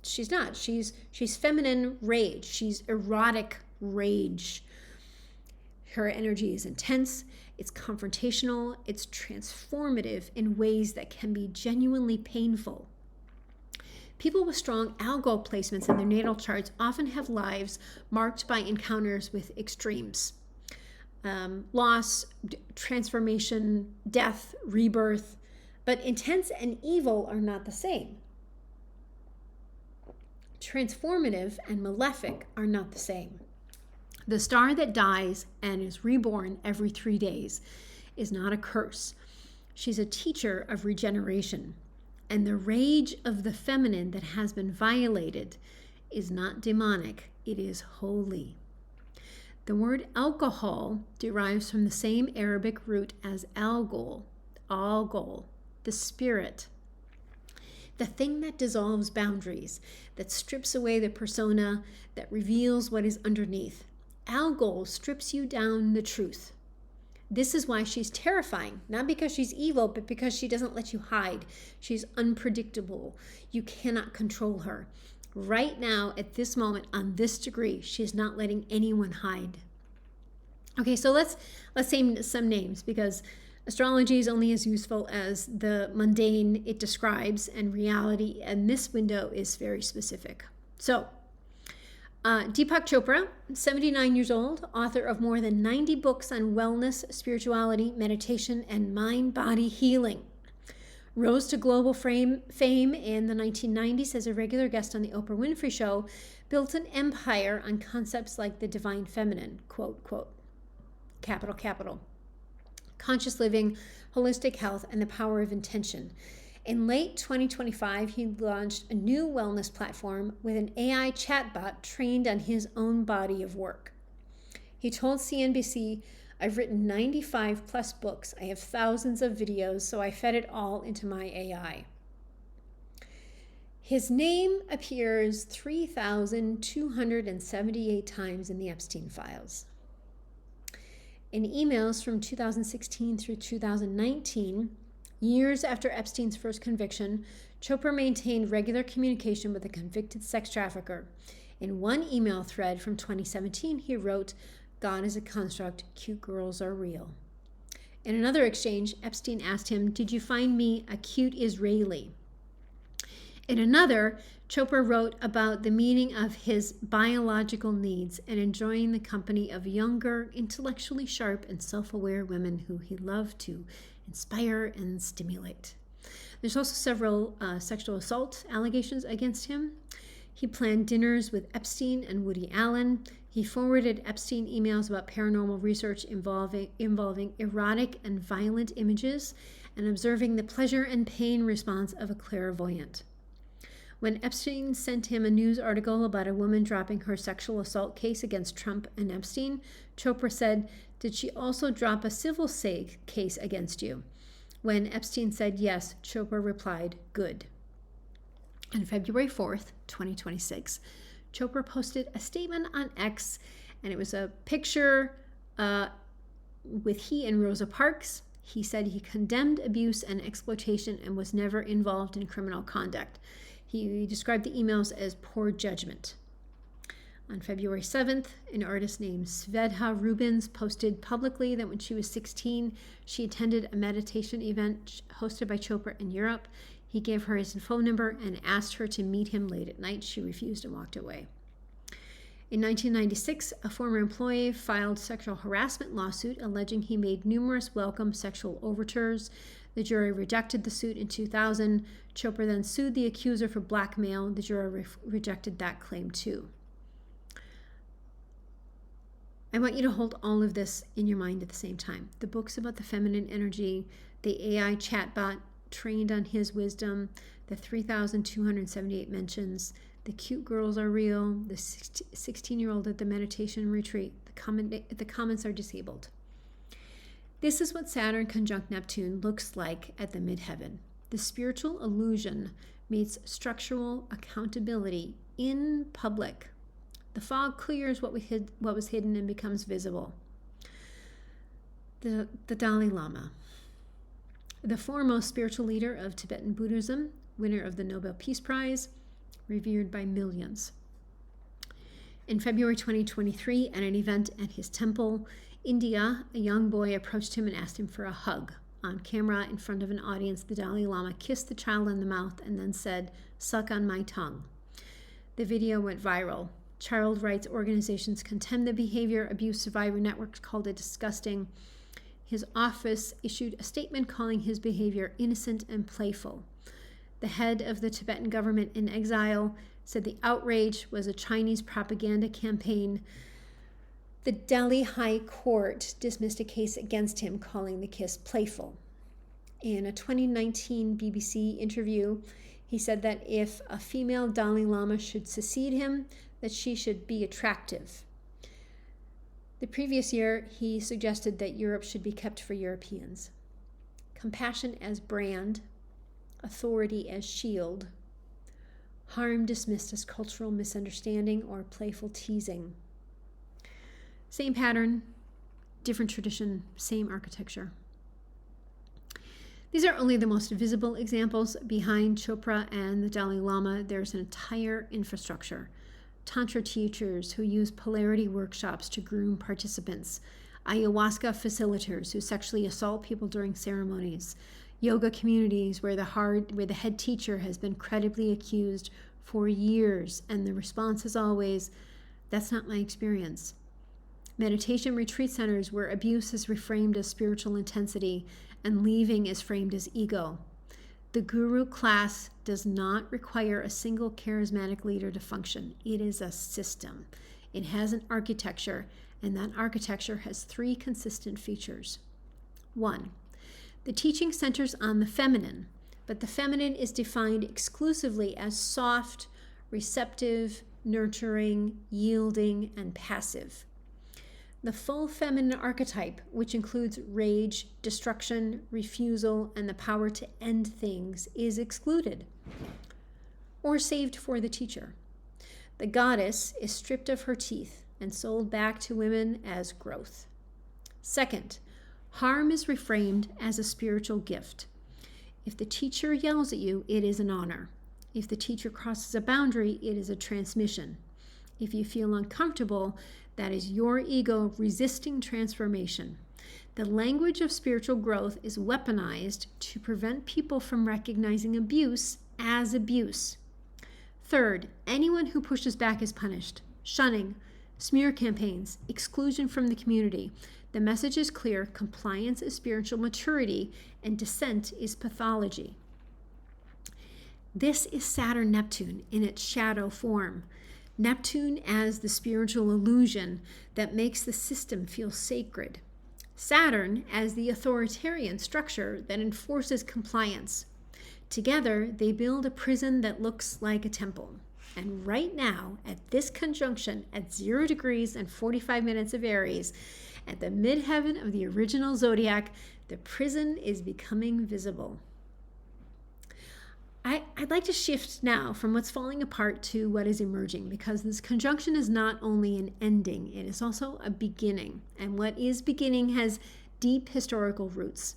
She's not. She's feminine rage. She's erotic rage. Her energy is intense. It's confrontational. It's transformative in ways that can be genuinely painful. People with strong Algol placements in their natal charts often have lives marked by encounters with extremes. Loss, transformation, death, rebirth, but intense and evil are not the same. Transformative and malefic are not the same. The star that dies and is reborn every 3 days is not a curse. She's a teacher of regeneration. And the rage of the feminine that has been violated is not demonic, it is holy. The word alcohol derives from the same Arabic root as algol, the spirit. The thing that dissolves boundaries, that strips away the persona, that reveals what is underneath. Algol strips you down the truth. This is why she's terrifying, not because she's evil, but because she doesn't let you hide. She's unpredictable. You cannot control her. Right now, at this moment, on this degree, she's not letting anyone hide. Okay, so let's say some names because astrology is only as useful as the mundane it describes, and reality in this window is very specific. So, Deepak Chopra, 79 years old, author of more than 90 books on wellness, spirituality, meditation, and mind-body healing. rose to global fame in the 1990s as a regular guest on the Oprah Winfrey Show, built an empire on concepts like the divine feminine, quote, quote, capital, capital, conscious living, holistic health, and the power of intention. In late 2025, he launched a new wellness platform with an AI chatbot trained on his own body of work. He told CNBC, "I've written 95 plus books. I have thousands of videos, so I fed it all into my AI." His name appears 3,278 times in the Epstein files. In emails from 2016 through 2019, years after Epstein's first conviction, Chopra maintained regular communication with a convicted sex trafficker. In one email thread from 2017, he wrote, "God is a construct, cute girls are real." In another exchange, Epstein asked him, "Did you find me a cute Israeli?" In another, Chopra wrote about the meaning of his biological needs and enjoying the company of younger, intellectually sharp, and self-aware women who he loved to inspire and stimulate. There's also several sexual assault allegations against him. He planned dinners with Epstein and Woody Allen. He forwarded Epstein emails about paranormal research involving erotic and violent images and observing the pleasure and pain response of a clairvoyant. When Epstein sent him a news article about a woman dropping her sexual assault case against Trump and Epstein, Chopra said, "Did she also drop a civil case against you?" When Epstein said yes, Chopra replied, "Good." On February 4th, 2026, Chopra posted a statement on X, and it was a picture with he and Rosa Parks. He said he condemned abuse and exploitation and was never involved in criminal conduct. He described the emails as poor judgment. On February 7th, an artist named Svedha Rubins posted publicly that when she was 16, she attended a meditation event hosted by Chopra in Europe. He gave her his phone number and asked her to meet him late at night. She refused and walked away. In 1996, a former employee filed a sexual harassment lawsuit alleging he made numerous welcome sexual overtures. The jury rejected the suit in 2000. Chopra then sued the accuser for blackmail. The jury rejected that claim too. I want you to hold all of this in your mind at the same time. The books about the feminine energy, the AI chatbot trained on his wisdom, the 3,278 mentions, the cute girls are real, the 16-year-old at the meditation retreat, the comments are disabled. This is what Saturn conjunct Neptune looks like at the midheaven. The spiritual illusion meets structural accountability in public. The fog clears what was hidden and becomes visible. The Dalai Lama, the foremost spiritual leader of Tibetan Buddhism, winner of the Nobel Peace Prize, revered by millions. In February 2023, at an event at his temple, India, a young boy approached him and asked him for a hug. On camera, in front of an audience, the Dalai Lama kissed the child on the mouth and then said, "Suck on my tongue." The video went viral. Child rights organizations condemned the behavior. Abuse Survivor Network called it disgusting. His office issued a statement calling his behavior innocent and playful. The head of the Tibetan government in exile said the outrage was a Chinese propaganda campaign. The Delhi High Court dismissed a case against him, calling the kiss playful. In a 2019 BBC interview, he said that if a female Dalai Lama should succeed him, that she should be attractive. The previous year, he suggested that Europe should be kept for Europeans. Compassion as brand, authority as shield, harm dismissed as cultural misunderstanding or playful teasing. Same pattern, different tradition, same architecture. These are only the most visible examples. Behind Chopra and the Dalai Lama, there's an entire infrastructure. Tantra teachers who use polarity workshops to groom participants, ayahuasca facilitators who sexually assault people during ceremonies, yoga communities where the head teacher has been credibly accused for years, and the response is always, "That's not my experience." Meditation retreat centers where abuse is reframed as spiritual intensity and leaving is framed as ego. The guru class does not require a single charismatic leader to function. It is a system. It has an architecture, and that architecture has 3 consistent features. 1, the teaching centers on the feminine, but the feminine is defined exclusively as soft, receptive, nurturing, yielding, and passive. The full feminine archetype, which includes rage, destruction, refusal, and the power to end things, is excluded or saved for the teacher. The goddess is stripped of her teeth and sold back to women as growth. Second, harm is reframed as a spiritual gift. If the teacher yells at you, it is an honor. If the teacher crosses a boundary, it is a transmission. If you feel uncomfortable, that is your ego resisting transformation. The language of spiritual growth is weaponized to prevent people from recognizing abuse as abuse. Third, anyone who pushes back is punished. Shunning, smear campaigns, exclusion from the community. The message is clear: compliance is spiritual maturity, and dissent is pathology. This is Saturn Neptune in its shadow form. Neptune as the spiritual illusion that makes the system feel sacred. Saturn as the authoritarian structure that enforces compliance. Together, they build a prison that looks like a temple. And right now, at this conjunction, at 0 degrees and 45 minutes of Aries, at the midheaven of the original zodiac, the prison is becoming visible. I'd like to shift now from what's falling apart to what is emerging, because this conjunction is not only an ending, it is also a beginning. And what is beginning has deep historical roots.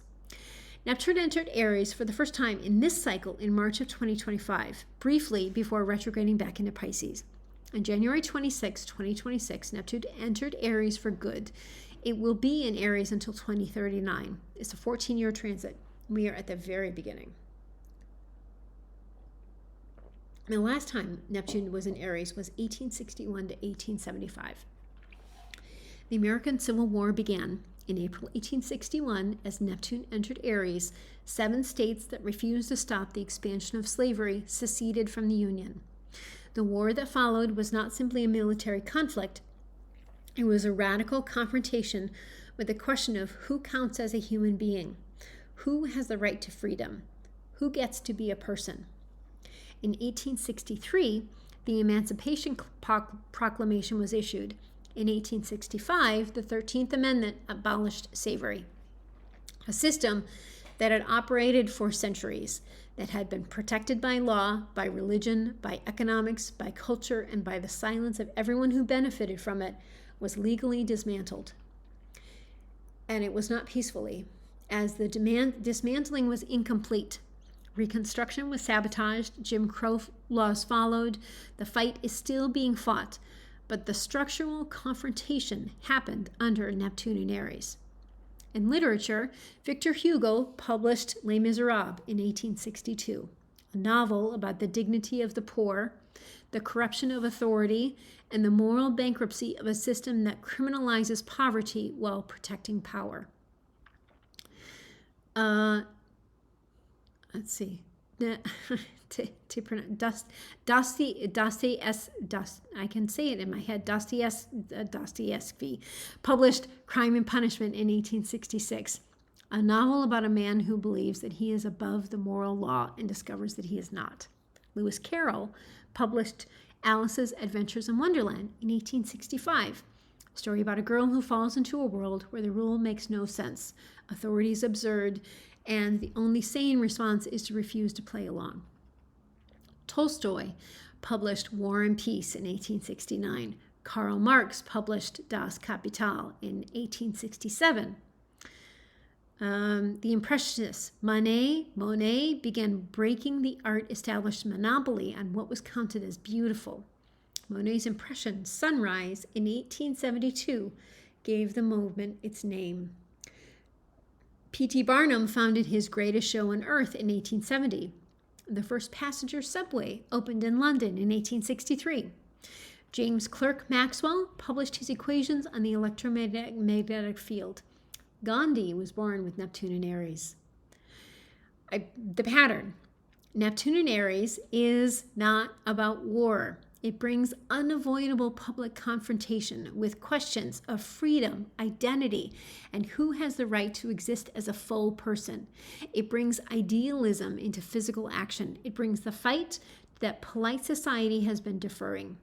Neptune entered Aries for the first time in this cycle in March of 2025, briefly before retrograding back into Pisces. On January 26, 2026, Neptune entered Aries for good. It will be in Aries until 2039. It's a 14-year transit. We are at the very beginning. The last time Neptune was in Aries was 1861 to 1875. The American Civil War began in April 1861 as Neptune entered Aries. 7 states that refused to stop the expansion of slavery seceded from the Union. The war that followed was not simply a military conflict. It was a radical confrontation with the question of who counts as a human being, who has the right to freedom, who gets to be a person. In 1863, the Emancipation Proclamation was issued. In 1865, the 13th Amendment abolished slavery, a system that had operated for centuries, that had been protected by law, by religion, by economics, by culture, and by the silence of everyone who benefited from it, was legally dismantled. And it was not peacefully, as the dismantling was incomplete. Reconstruction was sabotaged, Jim Crow laws followed, the fight is still being fought, but the structural confrontation happened under Neptune in Aries. In literature, Victor Hugo published Les Miserables in 1862, a novel about the dignity of the poor, the corruption of authority, and the moral bankruptcy of a system that criminalizes poverty while protecting power. Let's see. To pronounce I can say it in my head. Dostoevsky published Crime and Punishment in 1866, a novel about a man who believes that he is above the moral law and discovers that he is not. Lewis Carroll published Alice's Adventures in Wonderland in 1865, a story about a girl who falls into a world where the rule makes no sense, authority is absurd, and the only sane response is to refuse to play along. Tolstoy published War and Peace in 1869. Karl Marx published Das Kapital in 1867. The Impressionists, Monet began breaking the art established monopoly on what was counted as beautiful. Monet's impression, Sunrise, in 1872, gave the movement its name. P.T. Barnum founded his Greatest Show on Earth in 1870. The first passenger subway opened in London in 1863. James Clerk Maxwell published his equations on the electromagnetic field. Gandhi was born with Neptune in Aries. The pattern. Neptune in Aries is not about war. It brings unavoidable public confrontation with questions of freedom, identity, and who has the right to exist as a full person. It brings idealism into physical action. It brings the fight that polite society has been deferring.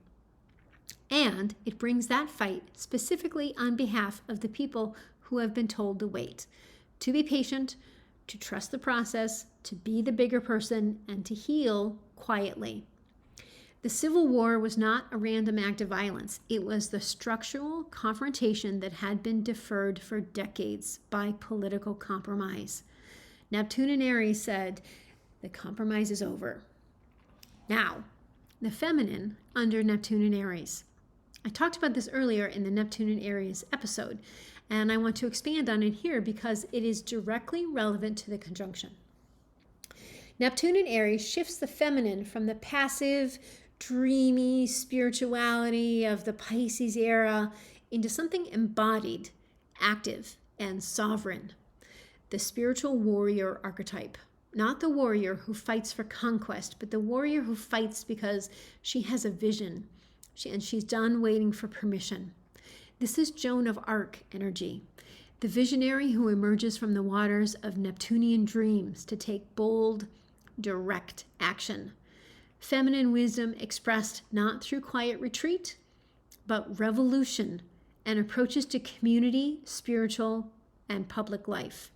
And it brings that fight specifically on behalf of the people who have been told to wait, to be patient, to trust the process, to be the bigger person, and to heal quietly. The Civil War was not a random act of violence. It was the structural confrontation that had been deferred for decades by political compromise. Neptune in Aries said, the compromise is over. Now, the feminine under Neptune in Aries. I talked about this earlier in the Neptune in Aries episode, and I want to expand on it here because it is directly relevant to the conjunction. Neptune in Aries shifts the feminine from the passive, dreamy spirituality of the Pisces era into something embodied, active, and sovereign. The spiritual warrior archetype. Not the warrior who fights for conquest, but the warrior who fights because she has a vision and she's done waiting for permission. This is Joan of Arc energy, the visionary who emerges from the waters of Neptunian dreams to take bold, direct action. Feminine wisdom expressed not through quiet retreat, but revolution and approaches to community, spiritual, and public life.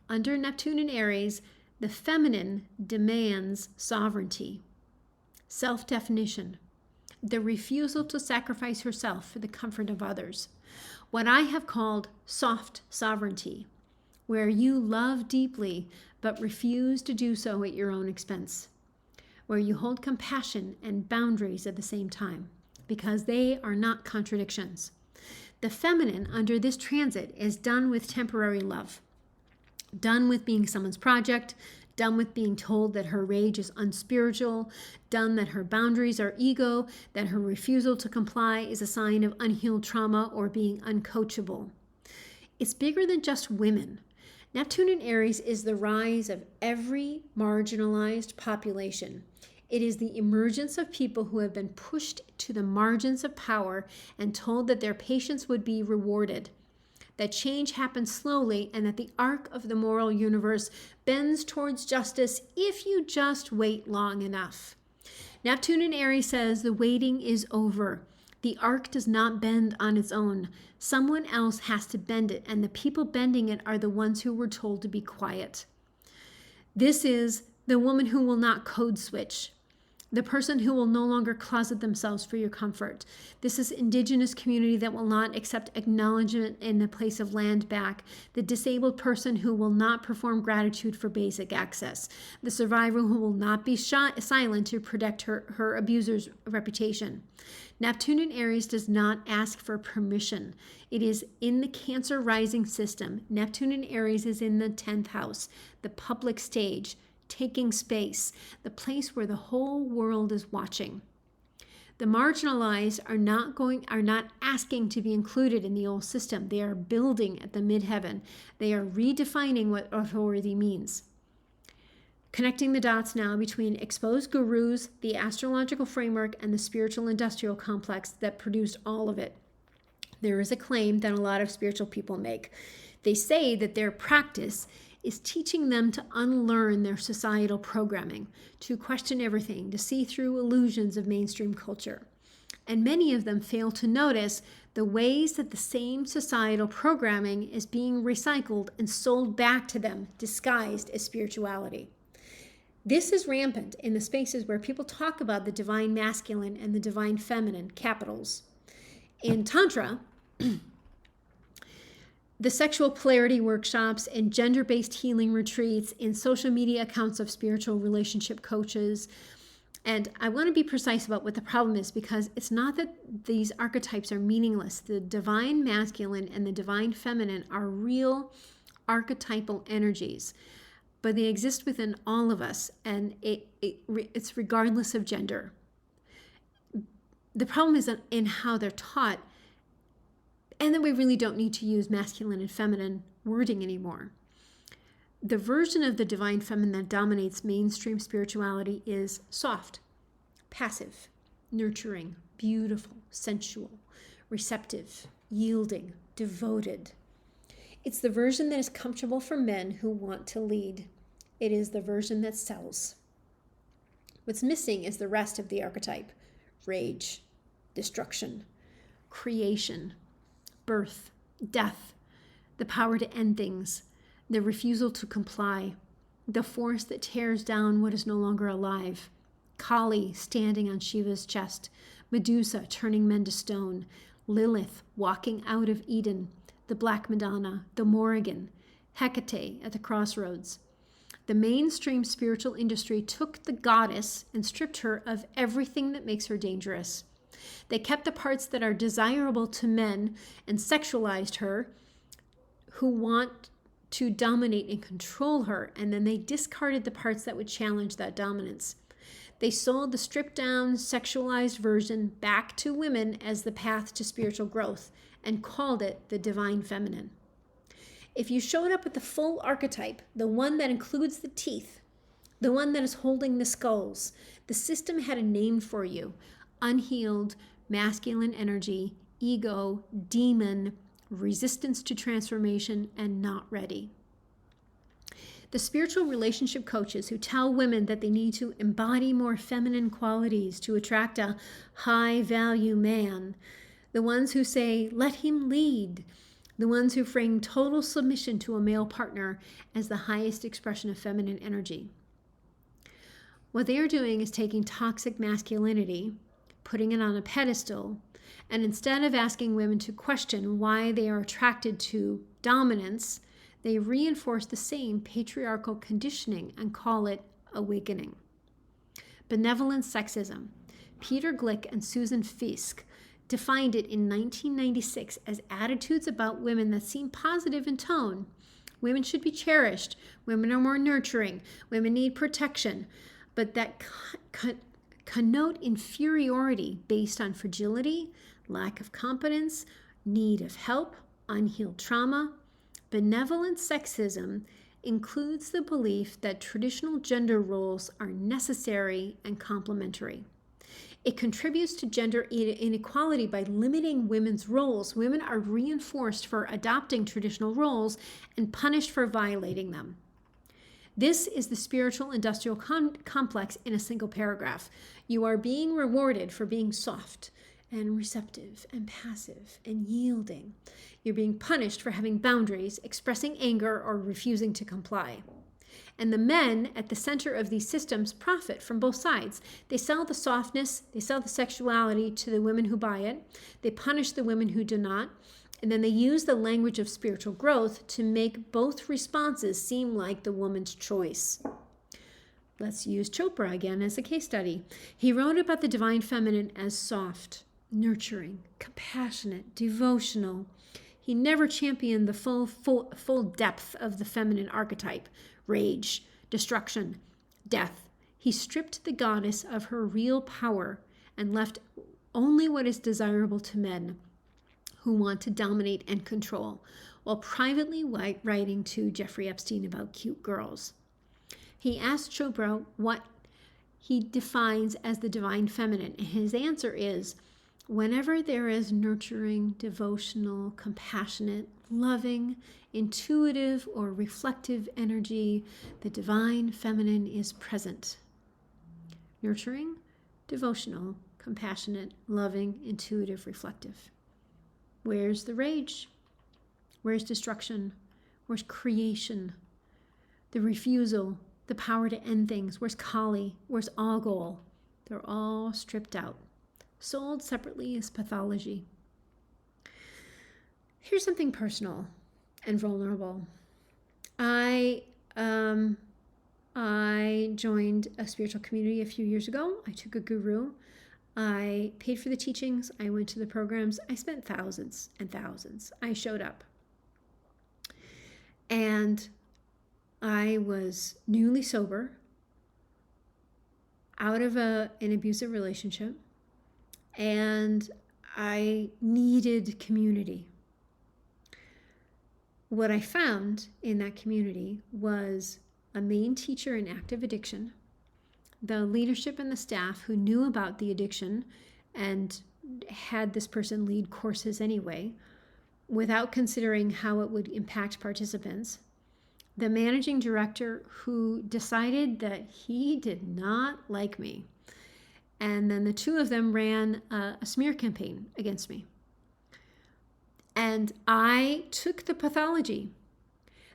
Under Neptune in Aries, the feminine demands sovereignty, self-definition, the refusal to sacrifice herself for the comfort of others. What I have called soft sovereignty, where you love deeply but refuse to do so at your own expense, where you hold compassion and boundaries at the same time, because they are not contradictions. The feminine under this transit is done with temporary love, done with being someone's project, done with being told that her rage is unspiritual, done that her boundaries are ego, that her refusal to comply is a sign of unhealed trauma or being uncoachable. It's bigger than just women. Neptune in Aries is the rise of every marginalized population. It is the emergence of people who have been pushed to the margins of power and told that their patience would be rewarded, that change happens slowly, and that the arc of the moral universe bends towards justice if you just wait long enough. Neptune in Aries says the waiting is over. The arc does not bend on its own. Someone else has to bend it, and the people bending it are the ones who were told to be quiet. This is the woman who will not code switch, the person who will no longer closet themselves for your comfort. This is indigenous community that will not accept acknowledgement in the place of land back, the disabled person who will not perform gratitude for basic access, the survivor who will not be silent to protect her abuser's reputation. Neptune in Aries does not ask for permission. It is in the Cancer rising system. Neptune in Aries is in the 10th house, the public stage, taking space, the place where the whole world is watching. The marginalized are not asking to be included in the old system. They are building at the midheaven. They are redefining what authority means. Connecting the dots now between exposed gurus, the astrological framework, and the spiritual industrial complex that produced all of it. There is a claim that a lot of spiritual people make. They say that their practice is teaching them to unlearn their societal programming, to question everything, to see through illusions of mainstream culture. And many of them fail to notice the ways that the same societal programming is being recycled and sold back to them, disguised as spirituality. This is rampant in the spaces where people talk about the divine masculine and the divine feminine, capitals. In Tantra, the sexual polarity workshops and gender-based healing retreats, in social media accounts of spiritual relationship coaches. And I want to be precise about what the problem is, because it's not that these archetypes are meaningless. The divine masculine and the divine feminine are real archetypal energies, but they exist within all of us, and it's regardless of gender. The problem is in how they're taught, and that we really don't need to use masculine and feminine wording anymore. The version of the divine feminine that dominates mainstream spirituality is soft, passive, nurturing, beautiful, sensual, receptive, yielding, devoted. It's the version that is comfortable for men who want to lead. It is the version that sells. What's missing is the rest of the archetype: rage, destruction, creation, birth, death, the power to end things, the refusal to comply, the force that tears down what is no longer alive. Kali standing on Shiva's chest, Medusa turning men to stone, Lilith walking out of Eden, the Black Madonna, the Morrigan, Hecate at the crossroads. The mainstream spiritual industry took the goddess and stripped her of everything that makes her dangerous. They kept the parts that are desirable to men and sexualized her, who want to dominate and control her, and then they discarded the parts that would challenge that dominance. They sold the stripped down, sexualized version back to women as the path to spiritual growth and called it the divine feminine. If you showed up with the full archetype, the one that includes the teeth, the one that is holding the skulls, the system had a name for you: unhealed, masculine energy, ego, demon, resistance to transformation, and not ready. The spiritual relationship coaches who tell women that they need to embody more feminine qualities to attract a high-value man, the ones who say, let him lead, the ones who frame total submission to a male partner as the highest expression of feminine energy. What they are doing is taking toxic masculinity, putting it on a pedestal, and instead of asking women to question why they are attracted to dominance, they reinforce the same patriarchal conditioning and call it awakening. Benevolent sexism. Peter Glick and Susan Fiske defined it in 1996 as attitudes about women that seem positive in tone. Women should be cherished. Women are more nurturing. Women need protection. But that connote inferiority based on fragility, lack of competence, need of help, unhealed trauma. Benevolent sexism includes the belief that traditional gender roles are necessary and complementary. It contributes to gender inequality by limiting women's roles. Women are reinforced for adopting traditional roles and punished for violating them. This is the spiritual industrial complex in a single paragraph. You are being rewarded for being soft and receptive and passive and yielding. You're being punished for having boundaries, expressing anger, or refusing to comply. And the men at the center of these systems profit from both sides. They sell the softness, they sell the sexuality to the women who buy it. They punish the women who do not. And then they use the language of spiritual growth to make both responses seem like the woman's choice. Let's use Chopra again as a case study. He wrote about the divine feminine as soft, nurturing, compassionate, devotional. He never championed the full depth of the feminine archetype: rage, destruction, death. He stripped the goddess of her real power and left only what is desirable to men who want to dominate and control, while privately writing to Jeffrey Epstein about cute girls. He asked Chopra what he defines as the divine feminine, and his answer is, whenever there is nurturing, devotional, compassionate, loving, intuitive, or reflective energy, the divine feminine is present. Nurturing, devotional, compassionate, loving, intuitive, reflective. Where's the rage? Where's destruction? Where's creation? The refusal, the power to end things. Where's Kali? Where's Algol? They're all stripped out. Sold separately as pathology. Here's something personal and vulnerable. I joined a spiritual community a few years ago. I took a guru. I paid for the teachings. I went to the programs. I spent thousands and thousands. I showed up. And I was newly sober, out of an abusive relationship, and I needed community. what I found in that community was a main teacher in active addiction, the leadership and the staff who knew about the addiction and had this person lead courses anyway, without considering how it would impact participants, the managing director who decided that he did not like me, and then the two of them ran a smear campaign against me. And I took the pathology.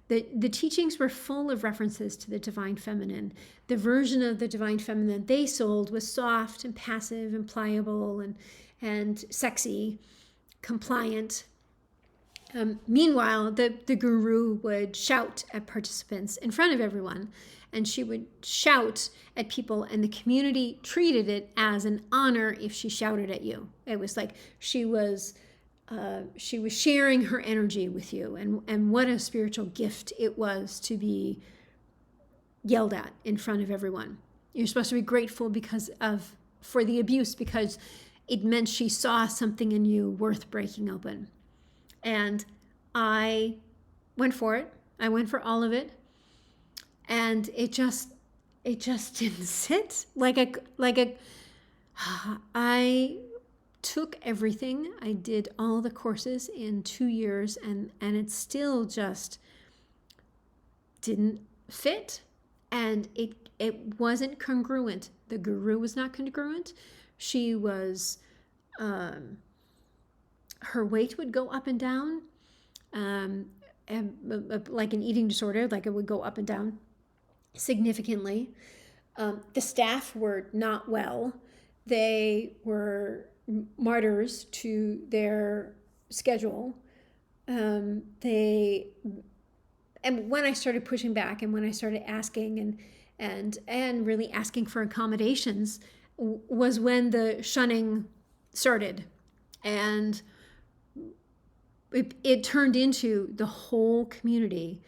The teachings were full of references to the divine feminine. The version of the divine feminine they sold was soft and passive and pliable and sexy, compliant. Meanwhile, the guru would shout at participants in front of everyone, and she would shout at people, and the community treated it as an honor if she shouted at you. It was like she was sharing her energy with you, and what a spiritual gift it was to be yelled at in front of everyone. You're supposed to be grateful for the abuse, because it meant she saw something in you worth breaking open. And I went for it. I went for all of it. And it just didn't sit I took everything. I did all the courses in 2 years, and it still just didn't fit. And it wasn't congruent. The guru was not congruent. She was, her weight would go up and down, and like an eating disorder, like it would go up and down significantly. The staff were not well. They were martyrs to their schedule. And when I started pushing back, and when I started asking and really asking for accommodations, was when the shunning started. And it turned into the whole community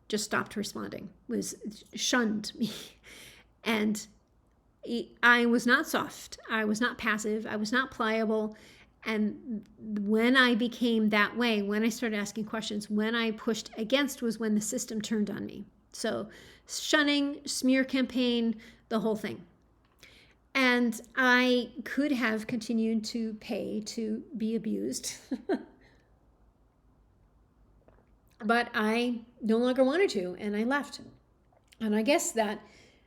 just stopped responding, was shunned me. And I was not soft. I was not passive. I was not pliable. And when I became that way, when I started asking questions, when I pushed against, was when the system turned on me. So shunning, smear campaign, the whole thing. And I could have continued to pay to be abused. But I no longer wanted to, and I left. And I guess that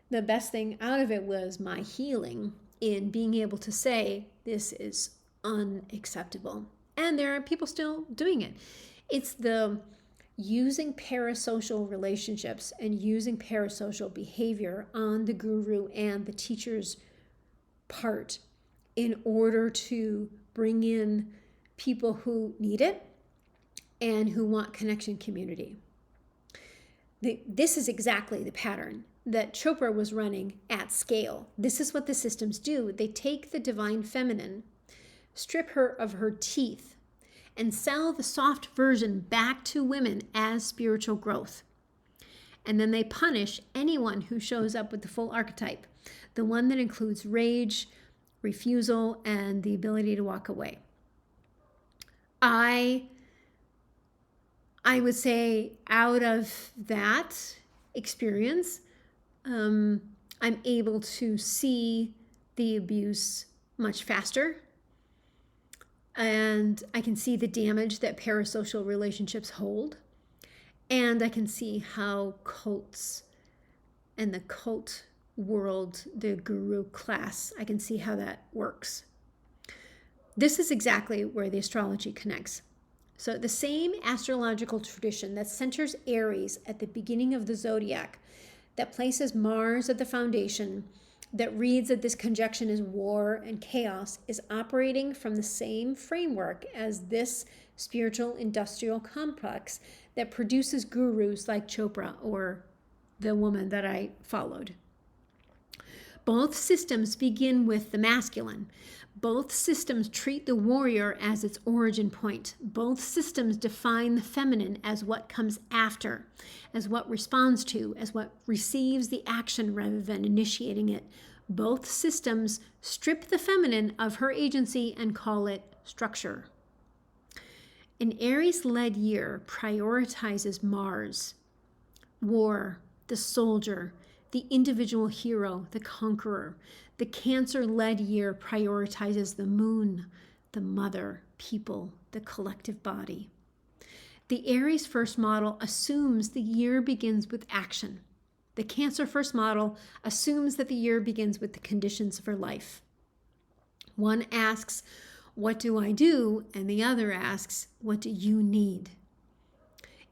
the best thing out of it was my healing in being able to say, this is unacceptable. And there are people still doing it. It's the using parasocial relationships and using parasocial behavior on the guru and the teacher's part in order to bring in people who need it and who want connection, community. This is exactly the pattern that Chopra was running at scale. This is what the systems do. They take the divine feminine, strip her of her teeth, and sell the soft version back to women as spiritual growth. And then they punish anyone who shows up with the full archetype, the one that includes rage, refusal, and the ability to walk away. I would say out of that experience, I'm able to see the abuse much faster. And I can see the damage that parasocial relationships hold. And I can see how cults and the cult world, the guru class, I can see how that works. This is exactly where the astrology connects. So the same astrological tradition that centers Aries at the beginning of the zodiac, that places Mars at the foundation, that reads that this conjunction is war and chaos, is operating from the same framework as this spiritual industrial complex that produces gurus like Chopra or the woman that I followed. Both systems begin with the masculine. Both systems treat the warrior as its origin point. Both systems define the feminine as what comes after, as what responds to, as what receives the action rather than initiating it. Both systems strip the feminine of her agency and call it structure. An Aries-led year prioritizes Mars, war, the soldier, the individual hero, the conqueror. The Cancer-led year prioritizes the moon, the mother, people, the collective body. The Aries first model assumes the year begins with action. The Cancer first model assumes that the year begins with the conditions of her life. One asks, what do I do? And the other asks, what do you need?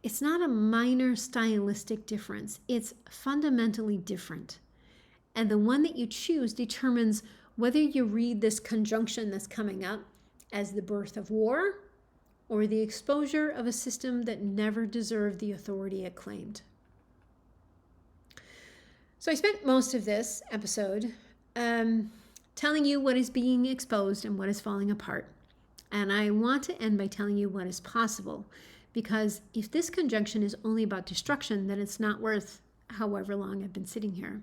It's not a minor stylistic difference. It's fundamentally different. And the one that you choose determines whether you read this conjunction that's coming up as the birth of war or the exposure of a system that never deserved the authority it claimed. So I spent most of this episode telling you what is being exposed and what is falling apart. And I want to end by telling you what is possible, because if this conjunction is only about destruction, then it's not worth however long I've been sitting here.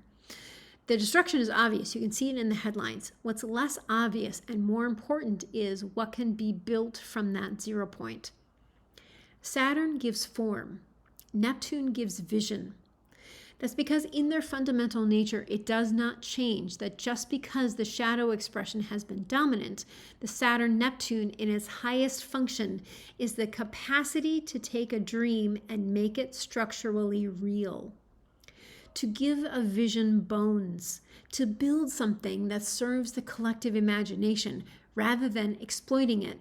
The destruction is obvious. You can see it in the headlines. What's less obvious and more important is what can be built from that 0 point. Saturn gives form. Neptune gives vision. That's because in their fundamental nature, it does not change that just because the shadow expression has been dominant, the Saturn Neptune in its highest function is the capacity to take a dream and make it structurally real. To give a vision bones, to build something that serves the collective imagination rather than exploiting it.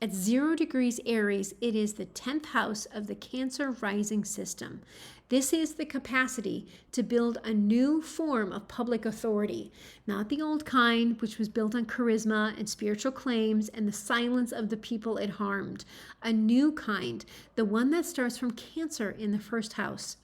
At 0 degrees Aries, it is the 10th house of the Cancer rising system. This is the capacity to build a new form of public authority, not the old kind, which was built on charisma and spiritual claims and the silence of the people it harmed. A new kind, the one that starts from Cancer in the first house.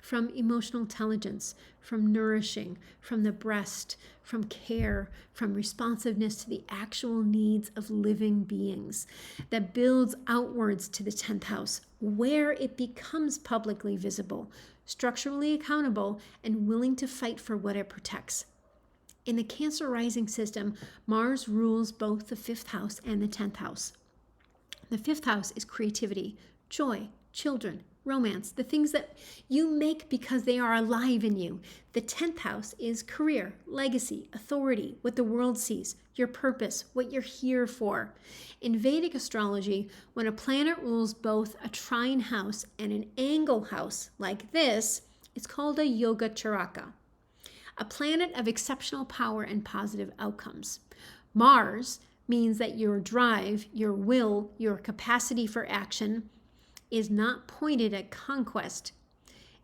From emotional intelligence, from nourishing, from the breast, from care, from responsiveness to the actual needs of living beings, that builds outwards to the 10th house, where it becomes publicly visible, structurally accountable, and willing to fight for what it protects. In the Cancer rising system, Mars rules both the 5th house and the 10th house. The 5th house is creativity, joy, children, romance, the things that you make because they are alive in you. The 10th house is career, legacy, authority, what the world sees, your purpose, what you're here for. In Vedic astrology, when a planet rules both a trine house and an angle house like this, it's called a yoga charaka, a planet of exceptional power and positive outcomes. Mars means that your drive, your will, your capacity for action is not pointed at conquest.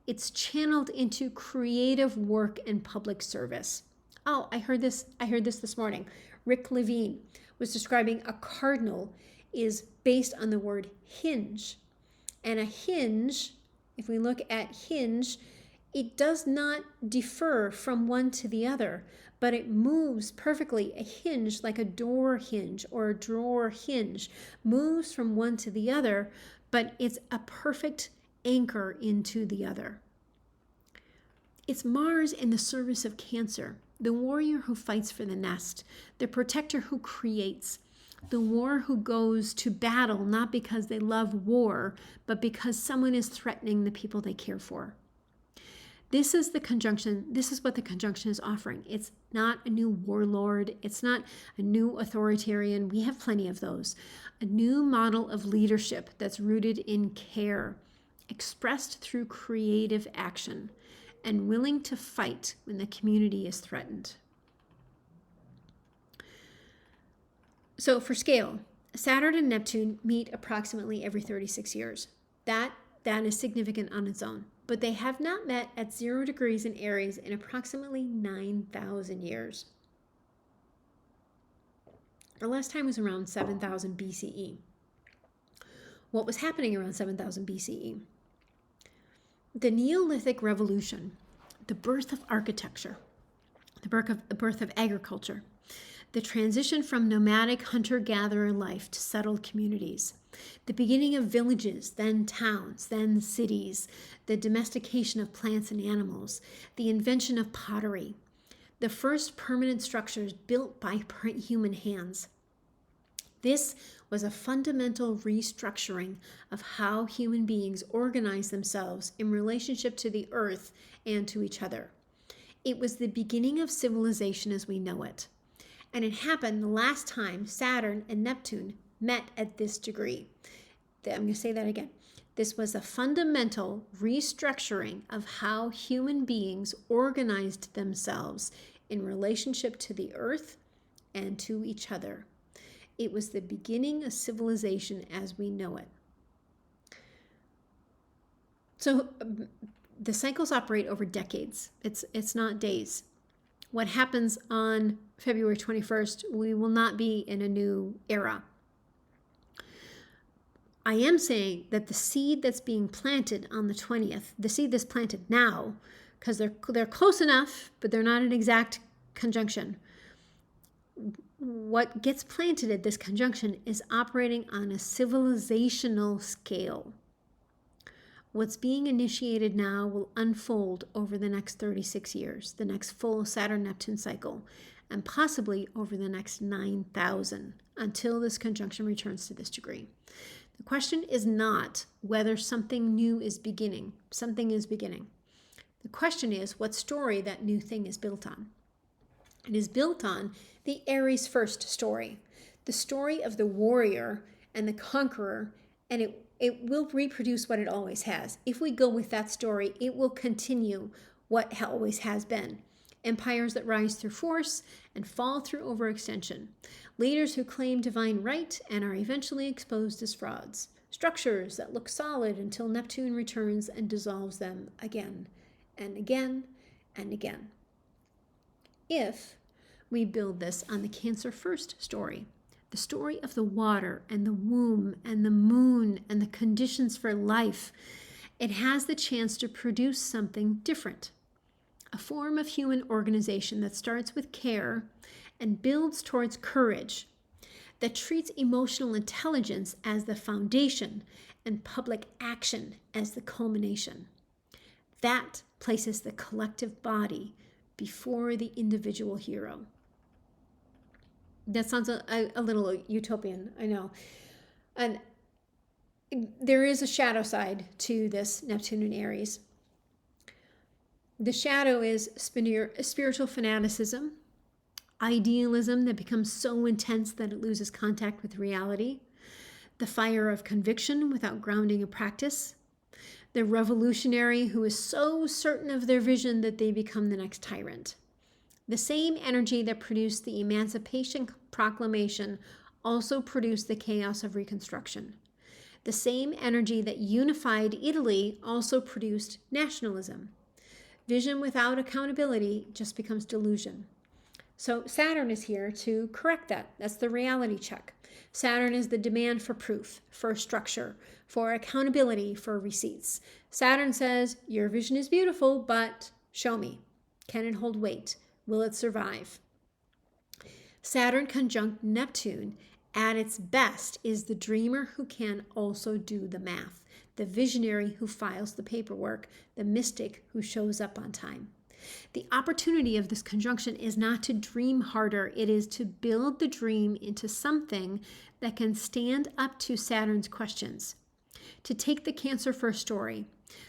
It's channeled into creative work and public service. Oh, I heard this this morning. Rick Levine was describing a cardinal is based on the word hinge. And a hinge, if we look at hinge, it does not differ from one to the other, but it moves perfectly. A hinge, like a door hinge or a drawer hinge, moves from one to the other, but it's a perfect anchor into the other. It's Mars in the service of Cancer, the warrior who fights for the nest, the protector who creates, the warrior who goes to battle not because they love war, but because someone is threatening the people they care for. This is the conjunction. This is what the conjunction is offering. It's not a new warlord. It's not a new authoritarian. We have plenty of those. A new model of leadership that's rooted in care, expressed through creative action, and willing to fight when the community is threatened. So for scale, Saturn and Neptune meet approximately every 36 years. That is significant on its own. But they have not met at 0 degrees in Aries in approximately 9,000 years. The last time was around 7,000 BCE. What was happening around 7,000 BCE? The Neolithic Revolution, the birth of architecture, the birth of agriculture, the transition from nomadic hunter-gatherer life to settled communities, the beginning of villages, then towns, then cities, the domestication of plants and animals, the invention of pottery, the first permanent structures built by human hands. This was a fundamental restructuring of how human beings organize themselves in relationship to the earth and to each other. It was the beginning of civilization as we know it. And it happened the last time Saturn and Neptune met at this degree. I'm going to say that again. This was a fundamental restructuring of how human beings organized themselves in relationship to the earth and to each other. It was the beginning of civilization as we know it. So the cycles operate over decades. It's not days. What happens on February 21st, we will not be in a new era. I am saying that the seed that's being planted on the 20th, the seed that's planted now, because they're close enough, but they're not an exact conjunction. What gets planted at this conjunction is operating on a civilizational scale. What's being initiated now will unfold over the next 36 years, the next full Saturn-Neptune cycle, and possibly over the next 9,000 until this conjunction returns to this degree. The question is not whether something new is beginning. Something is beginning. The question is what story that new thing is built on. It is built on the Aries first story, the story of the warrior and the conqueror, and it will reproduce what it always has. If we go with that story, it will continue what always has been. Empires that rise through force and fall through overextension. Leaders who claim divine right and are eventually exposed as frauds. Structures that look solid until Neptune returns and dissolves them again and again and again. If we build this on the Cancer first story, the story of the water and the womb and the moon and the conditions for life, it has the chance to produce something different. A form of human organization that starts with care and builds towards courage, that treats emotional intelligence as the foundation and public action as the culmination. That places the collective body before the individual hero. That sounds a little utopian, I know. And there is a shadow side to this Neptune and Aries. The shadow is spiritual fanaticism, idealism that becomes so intense that it loses contact with reality, the fire of conviction without grounding in practice, the revolutionary who is so certain of their vision that they become the next tyrant. The same energy that produced the Emancipation Proclamation also produced the chaos of Reconstruction. The same energy that unified Italy also produced nationalism. Vision without accountability just becomes delusion. So Saturn is here to correct that. That's the reality check. Saturn is the demand for proof, for structure, for accountability, for receipts. Saturn says, your vision is beautiful, but show me. Can it hold weight? Will it survive? Saturn conjunct Neptune at its best is the dreamer who can also do the math, the visionary who files the paperwork, the mystic who shows up on time. The opportunity of this conjunction is not to dream harder, it is to build the dream into something that can stand up to Saturn's questions. To take the Cancer first story,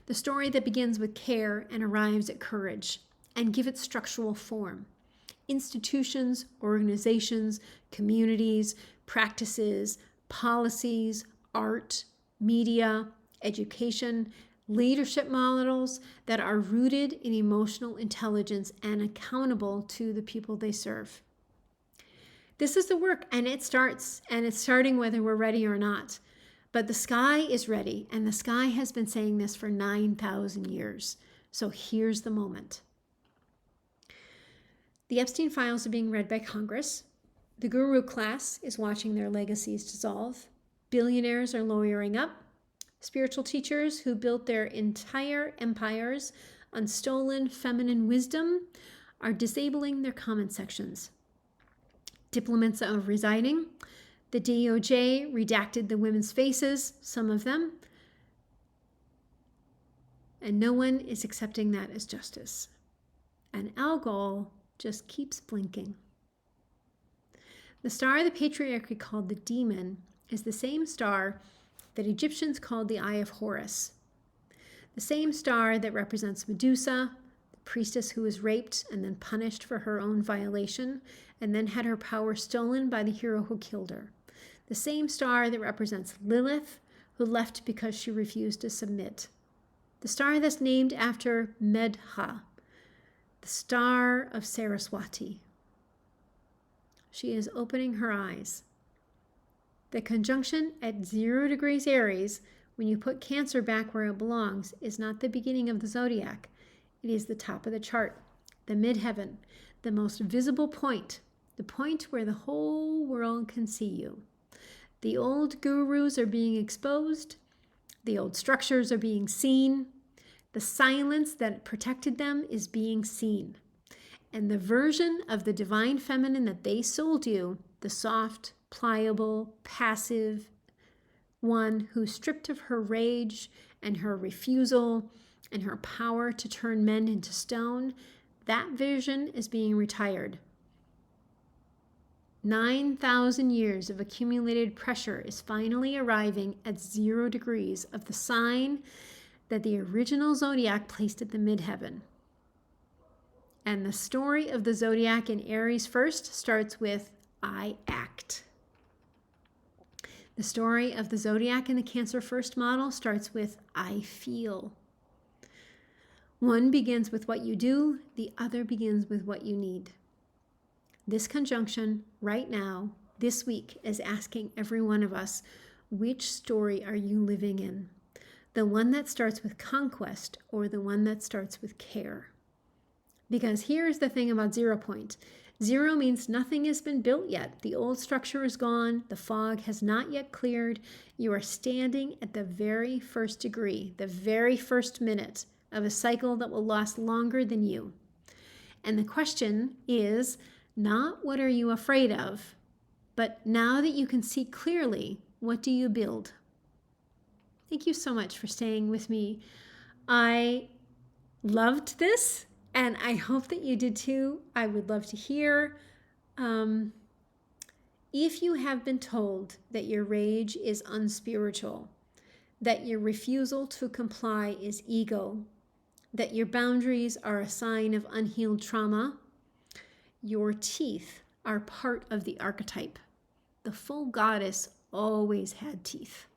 the story that begins with care and arrives at courage, and give it structural form. Institutions, organizations, communities, practices, policies, art, media, education, leadership models that are rooted in emotional intelligence and accountable to the people they serve. This is the work, and it starts, and it's starting whether we're ready or not. But the sky is ready, and the sky has been saying this for 9,000 years. So here's the moment. The Epstein files are being read by Congress. The guru class is watching their legacies dissolve. Billionaires are lawyering up. Spiritual teachers who built their entire empires on stolen feminine wisdom are disabling their comment sections. Diplomats are resigning. The DOJ redacted the women's faces, some of them, and no one is accepting that as justice. And Algol just keeps blinking. The star of the patriarchy, called the demon, is the same star that Egyptians called the Eye of Horus, the same star that represents Medusa, the priestess who was raped and then punished for her own violation, and then had her power stolen by the hero who killed her. The same star that represents Lilith, who left because she refused to submit. The star that's named after Medha, the star of Saraswati. She is opening her eyes. The conjunction at 0 degrees Aries, when you put Cancer back where it belongs, is not the beginning of the zodiac. It is the top of the chart, the midheaven, the most visible point, the point where the whole world can see you. The old gurus are being exposed. The old structures are being seen. The silence that protected them is being seen. And the version of the divine feminine that they sold you, the soft, pliable, passive one who stripped of her rage and her refusal and her power to turn men into stone, that vision is being retired. 9,000 years of accumulated pressure is finally arriving at 0 degrees of the sign that the original zodiac placed at the midheaven. And the story of the zodiac in Aries first starts with I act. The story of the zodiac in the Cancer first model starts with I feel. One begins with what you do, the other begins with what you need. This conjunction right now, this week, is asking every one of us, which story are you living in? The one that starts with conquest or the one that starts with care? Because here's the thing about 0 point. 0 means nothing has been built yet. The old structure is gone. The fog has not yet cleared. You are standing at the very first degree, the very first minute of a cycle that will last longer than you. And the question is not what are you afraid of, but now that you can see clearly, what do you build? Thank you so much for staying with me. I loved this, and I hope that you did too. I would love to hear. If you have been told that your rage is unspiritual, that your refusal to comply is ego, that your boundaries are a sign of unhealed trauma, your teeth are part of the archetype. The full goddess always had teeth.